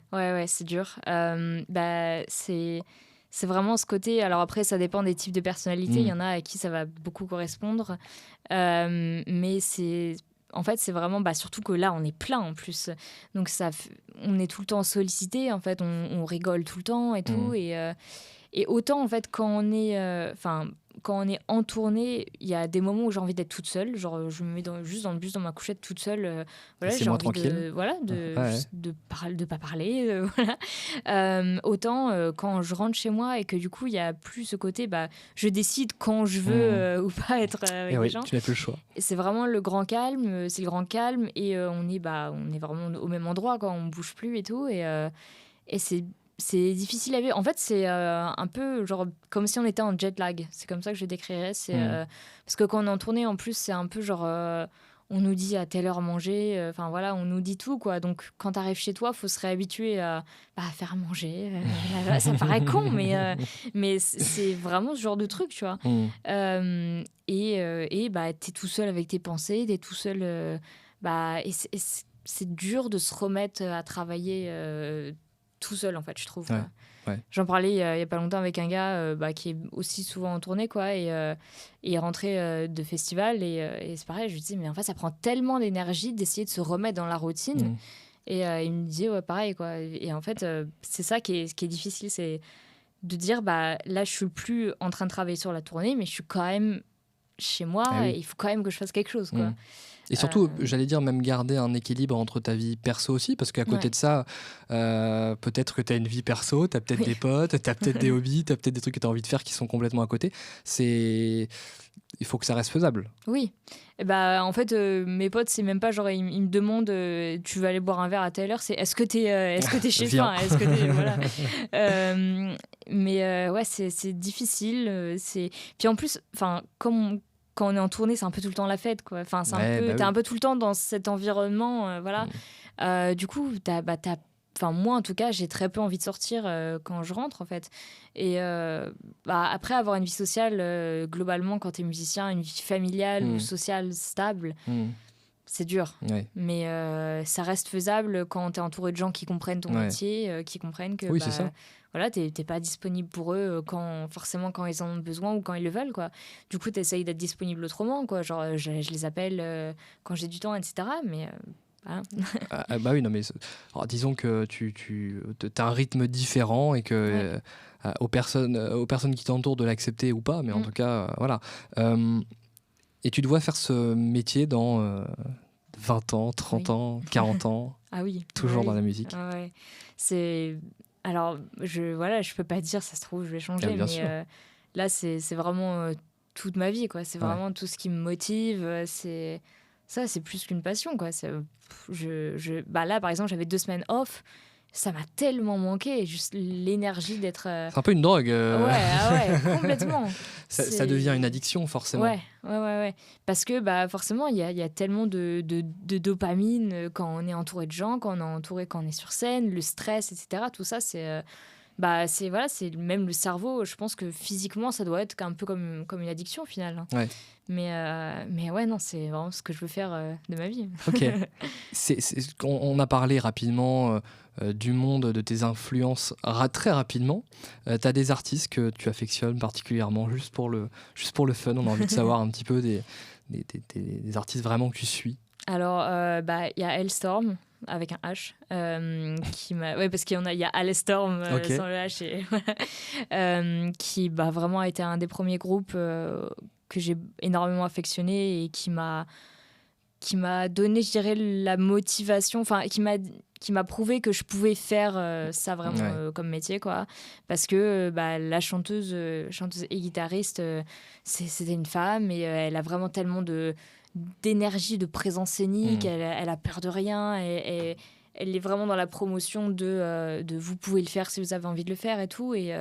c'est dur. C'est vraiment ce côté. Alors après, ça dépend des types de personnalités. Il y en a à qui ça va beaucoup correspondre. Mais en fait, c'est vraiment, surtout que là, on est plein en plus. Donc, on est tout le temps sollicité. En fait, on rigole tout le temps et tout. Et autant, en fait, quand on est en tournée, il y a des moments où j'ai envie d'être toute seule. Genre, je me mets juste dans le bus, dans ma couchette, toute seule. Voilà, j'ai envie tranquille. De pas parler. Voilà. Autant quand je rentre chez moi et que du coup, il n'y a plus ce côté, je décide quand je veux ou pas être avec les gens. Tu n'as plus le choix. Et c'est vraiment le grand calme. C'est le grand calme. Et on est vraiment au même endroit, quoi. On ne bouge plus et tout. Et c'est difficile à vivre. En fait, c'est un peu genre comme si on était en jet lag. C'est comme ça que je décrirais. Parce que quand on est en tournée, en plus, c'est un peu genre... on nous dit à telle heure manger. Enfin, voilà, on nous dit tout, quoi. Donc, quand tu arrives chez toi, il faut se réhabituer à faire à manger. Ça paraît con, mais c'est vraiment ce genre de truc, tu vois. Et t'es tout seul avec tes pensées. T'es tout seul... et c'est dur de se remettre à travailler... tout seul en fait, je trouve. Ouais. J'en parlais il y a pas longtemps avec un gars qui est aussi souvent en tournée, quoi, et il est rentré de festival et c'est pareil, je lui disais mais en fait ça prend tellement d'énergie d'essayer de se remettre dans la routine et il me disait pareil, quoi, et en fait c'est ça qui est difficile, c'est de dire là je suis plus en train de travailler sur la tournée mais je suis quand même chez moi et il faut quand même que je fasse quelque chose, quoi. Et surtout, j'allais dire, même garder un équilibre entre ta vie perso aussi, parce qu'à côté de ça, peut-être que tu as une vie perso, tu as peut-être des potes, tu as peut-être des hobbies, tu as peut-être des trucs que tu as envie de faire qui sont complètement à côté. Il faut que ça reste faisable. Oui. Et en fait, mes potes, c'est même pas genre, ils me demandent tu veux aller boire un verre à telle heure, c'est est-ce que t'es chez toi, est-ce que t'es... Voilà. Mais ouais, c'est difficile. Puis en plus, comme quand on est en tournée, c'est un peu tout le temps la fête, quoi. Enfin, t'es un peu tout le temps dans cet environnement, voilà. Du coup, moi, en tout cas, j'ai très peu envie de sortir quand je rentre, en fait. Et après, avoir une vie sociale, globalement, quand t'es musicien, une vie familiale ou sociale stable, c'est dur. Mais ça reste faisable quand t'es entouré de gens qui comprennent ton métier, qui comprennent que... c'est ça. Voilà, t'es pas disponible pour eux forcément quand ils en ont besoin ou quand ils le veulent, quoi. Du coup, t'essayes d'être disponible autrement, quoi. Genre, je les appelle quand j'ai du temps, etc. Mais... Voilà. Oui, non, mais alors, disons que tu as un rythme différent et que aux personnes qui t'entourent de l'accepter ou pas, mais en tout cas, voilà. Et tu dois faire ce métier dans 20 ans, 30 ans, 40 ans. Ah oui. Toujours dans la musique. Ah ouais. C'est... Alors, je peux pas dire, ça se trouve, je vais changer, mais là, c'est vraiment toute ma vie, quoi. C'est vraiment tout ce qui me motive. C'est plus qu'une passion, quoi. Là, par exemple, j'avais 2 semaines off. Ça m'a tellement manqué, juste l'énergie d'être... C'est un peu une drogue. Ouais, complètement. Ça devient une addiction, forcément. Ouais. Parce que forcément, il y a tellement de dopamine quand on est entouré de gens, quand on est sur scène, le stress, etc. Tout ça, c'est même le cerveau. Je pense que physiquement, ça doit être un peu comme une addiction, au final. Ouais. Mais ouais, non, c'est vraiment ce que je veux faire de ma vie. Ok. On a parlé rapidement du monde, de tes influences très rapidement. Tu as des artistes que tu affectionnes particulièrement, juste pour le fun. On a envie de savoir un petit peu des artistes vraiment que tu suis. Alors, y a Hellstorm avec un H parce qu'il y a Alestorm sans le H qui vraiment a été un des premiers groupes que j'ai énormément affectionné et qui m'a qui m'a donné, je dirais, la motivation, enfin, qui m'a prouvé que je pouvais faire ça vraiment comme métier, quoi. Parce que la chanteuse et guitariste, c'était une femme et elle a vraiment tellement d'énergie, de présence scénique, elle a peur de rien et elle est vraiment dans la promotion de vous pouvez le faire si vous avez envie de le faire et tout. Et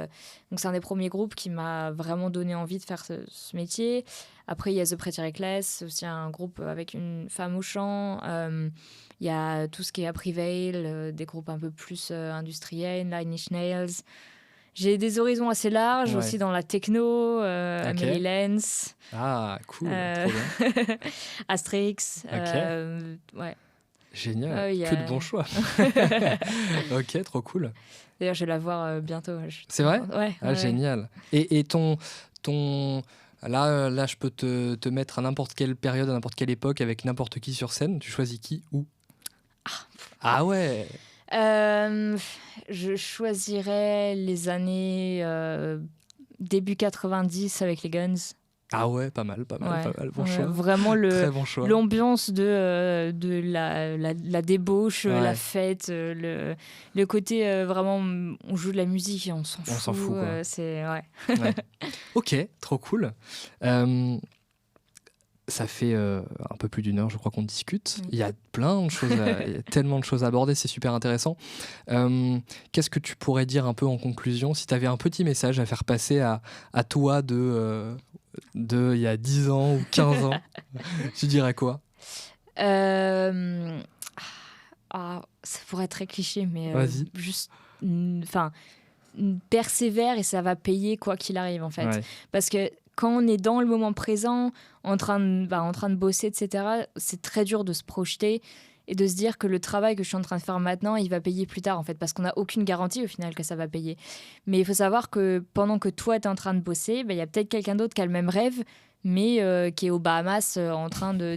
donc c'est un des premiers groupes qui m'a vraiment donné envie de faire ce métier. Après, il y a The Pretty Reckless, c'est aussi un groupe avec une femme au chant. Il y a tout ce qui est à Prevail, des groupes un peu plus industriels, Nine Inch Nails. J'ai des horizons assez larges aussi dans la techno, Amelie Lenz. Ah, cool, trop bien. Asterix. Ouais. Génial, que de bons choix. Ok, trop cool. D'ailleurs, je vais la voir bientôt. C'est vrai ? Ouais. Ah, génial. Et ton... Là, je peux te mettre à n'importe quelle période, à n'importe quelle époque, avec n'importe qui sur scène. Tu choisis qui, où ? Ah ouais. Je choisirais les années début 90 avec les Guns. Ah ouais, pas mal. Bon choix. Vraiment très bon choix. L'ambiance de la débauche, la fête, le côté vraiment on joue de la musique et on s'en fout. Quoi. Ouais. Ok, trop cool. Ça fait un peu plus d'1 heure, je crois qu'on discute. Il y a plein de choses, il y a tellement de choses à aborder, c'est super intéressant. Qu'est-ce que tu pourrais dire un peu en conclusion, si tu avais un petit message à faire passer à toi de il y a 10 ans ou 15 ans, tu dirais quoi ? Ça pourrait être très cliché, mais juste, persévère et ça va payer quoi qu'il arrive en fait. Parce que quand on est dans le moment présent, en train de bosser, etc., c'est très dur de se projeter et de se dire que le travail que je suis en train de faire maintenant, il va payer plus tard, en fait, parce qu'on n'a aucune garantie au final que ça va payer. Mais il faut savoir que pendant que toi, tu es en train de bosser, il y a peut-être quelqu'un d'autre qui a le même rêve, mais qui est aux Bahamas en train de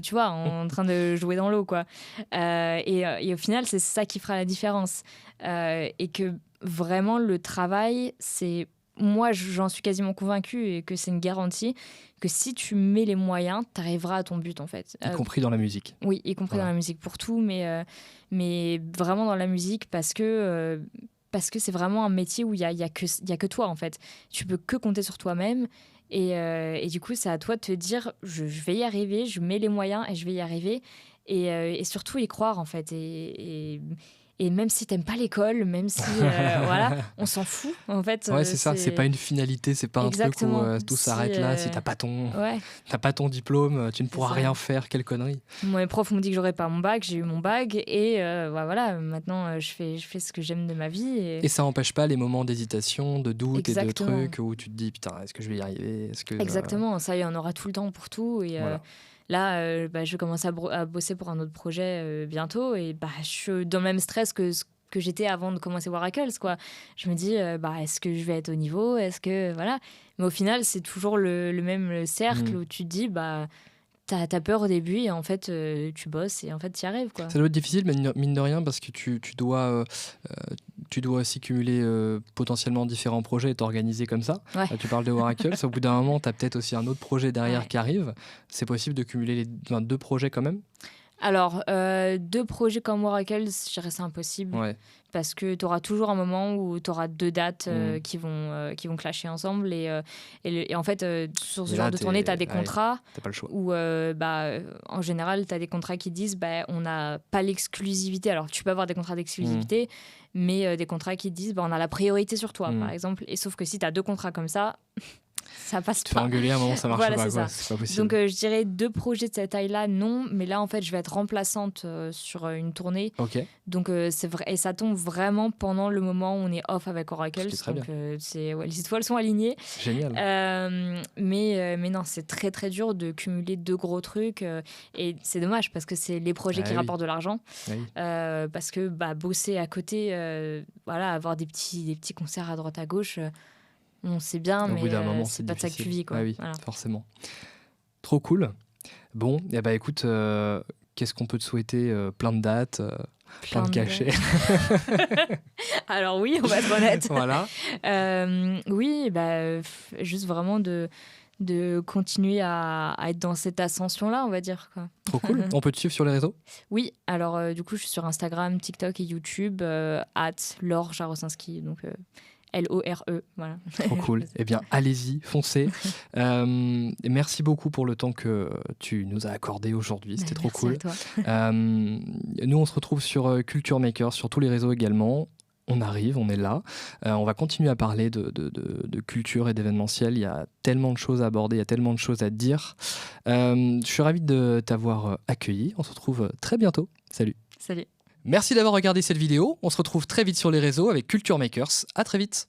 jouer dans l'eau, quoi. Et au final, c'est ça qui fera la différence. Et que vraiment, le travail, c'est... Moi, j'en suis quasiment convaincue et que c'est une garantie que si tu mets les moyens, tu arriveras à ton but, en fait. Y compris dans la musique. Oui, y compris dans la musique pour tout, mais vraiment dans la musique parce que c'est vraiment un métier où il y a que toi, en fait. Tu peux que compter sur toi-même et du coup, c'est à toi de te dire je vais y arriver, je mets les moyens et je vais y arriver et surtout y croire, en fait. Et même si t'aimes pas l'école, même si on s'en fout en fait. Ouais, c'est ça. C'est pas une finalité, c'est pas un truc où tout s'arrête là. Si t'as pas ton diplôme, tu ne pourras rien faire. Quelle connerie. Moi, mes profs m'ont dit que j'aurais pas mon bac, j'ai eu mon bac et voilà. Maintenant, je fais ce que j'aime de ma vie. Et ça empêche pas les moments d'hésitation, de doute et de trucs où tu te dis putain, est-ce que je vais y arriver ? Exactement. Ça, il y en aura tout le temps pour tout et. Voilà. Là, je vais commencer à bosser pour un autre projet bientôt et je suis dans le même stress que j'étais avant de commencer Waracles, quoi. Je me dis, est-ce que je vais être au niveau ? Est-ce que... Voilà. Mais au final, c'est toujours le même cercle où tu te dis, t'as peur au début et en fait, tu bosses et en fait, t'y arrives, quoi. Ça doit être difficile, mais mine de rien, parce que tu dois aussi cumuler potentiellement différents projets et t'organiser comme ça. Ouais. Là, tu parles de Waracles. Au bout d'un moment, tu as peut-être aussi un autre projet derrière qui arrive. C'est possible de cumuler les 2 projets quand même ? Alors, 2 projets comme Waracles, je dirais c'est impossible. Ouais. Parce que tu auras toujours un moment où tu auras 2 dates qui vont clasher ensemble. Et en fait, sur ce genre de tournée, tu as des contrats. T'as pas le choix. Où, en général, tu as des contrats qui disent on n'a pas l'exclusivité. Alors, tu peux avoir des contrats d'exclusivité, mais des contrats qui disent on a la priorité sur toi, par exemple. Et sauf que si tu as 2 contrats comme ça. Ça passe pas. Tu fais engueuler à un moment, ça marche pas. C'est pas possible. Donc, je dirais 2 projets de cette taille-là, non. Mais là, en fait, je vais être remplaçante sur une tournée. Ok. Donc, c'est vrai. Et ça tombe vraiment pendant le moment où on est off avec Oracles. Très donc, bien. Les étoiles sont alignées. Génial. Mais non, c'est très, très dur de cumuler 2 gros trucs. Et c'est dommage parce que c'est les projets qui rapportent de l'argent. Parce que bosser à côté, avoir des petits concerts à droite à gauche... On sait bien, mais c'est pas de ça que tu vis, quoi. Ah oui, forcément. Trop cool. Bon, écoute, qu'est-ce qu'on peut te souhaiter ? Plein de dates, plein de cachets. Alors oui, on va être honnête. Voilà. Oui, juste vraiment de de continuer à être dans cette ascension-là, on va dire, quoi. Trop cool. On peut te suivre sur les réseaux? Oui, alors du coup, je suis sur Instagram, TikTok et YouTube, @Laure Jarosinski, donc Lore, voilà. Trop cool. Eh bien, allez-y, foncez. Et merci beaucoup pour le temps que tu nous as accordé aujourd'hui. C'était trop Merci cool. à toi. Nous, on se retrouve sur Culture Maker, sur tous les réseaux également. On arrive, on est là. On va continuer à parler de culture et d'événementiel. Il y a tellement de choses à aborder, il y a tellement de choses à dire. Je suis ravi de t'avoir accueilli. On se retrouve très bientôt. Salut. Salut. Merci d'avoir regardé cette vidéo. On se retrouve très vite sur les réseaux avec Culture Makers. À très vite.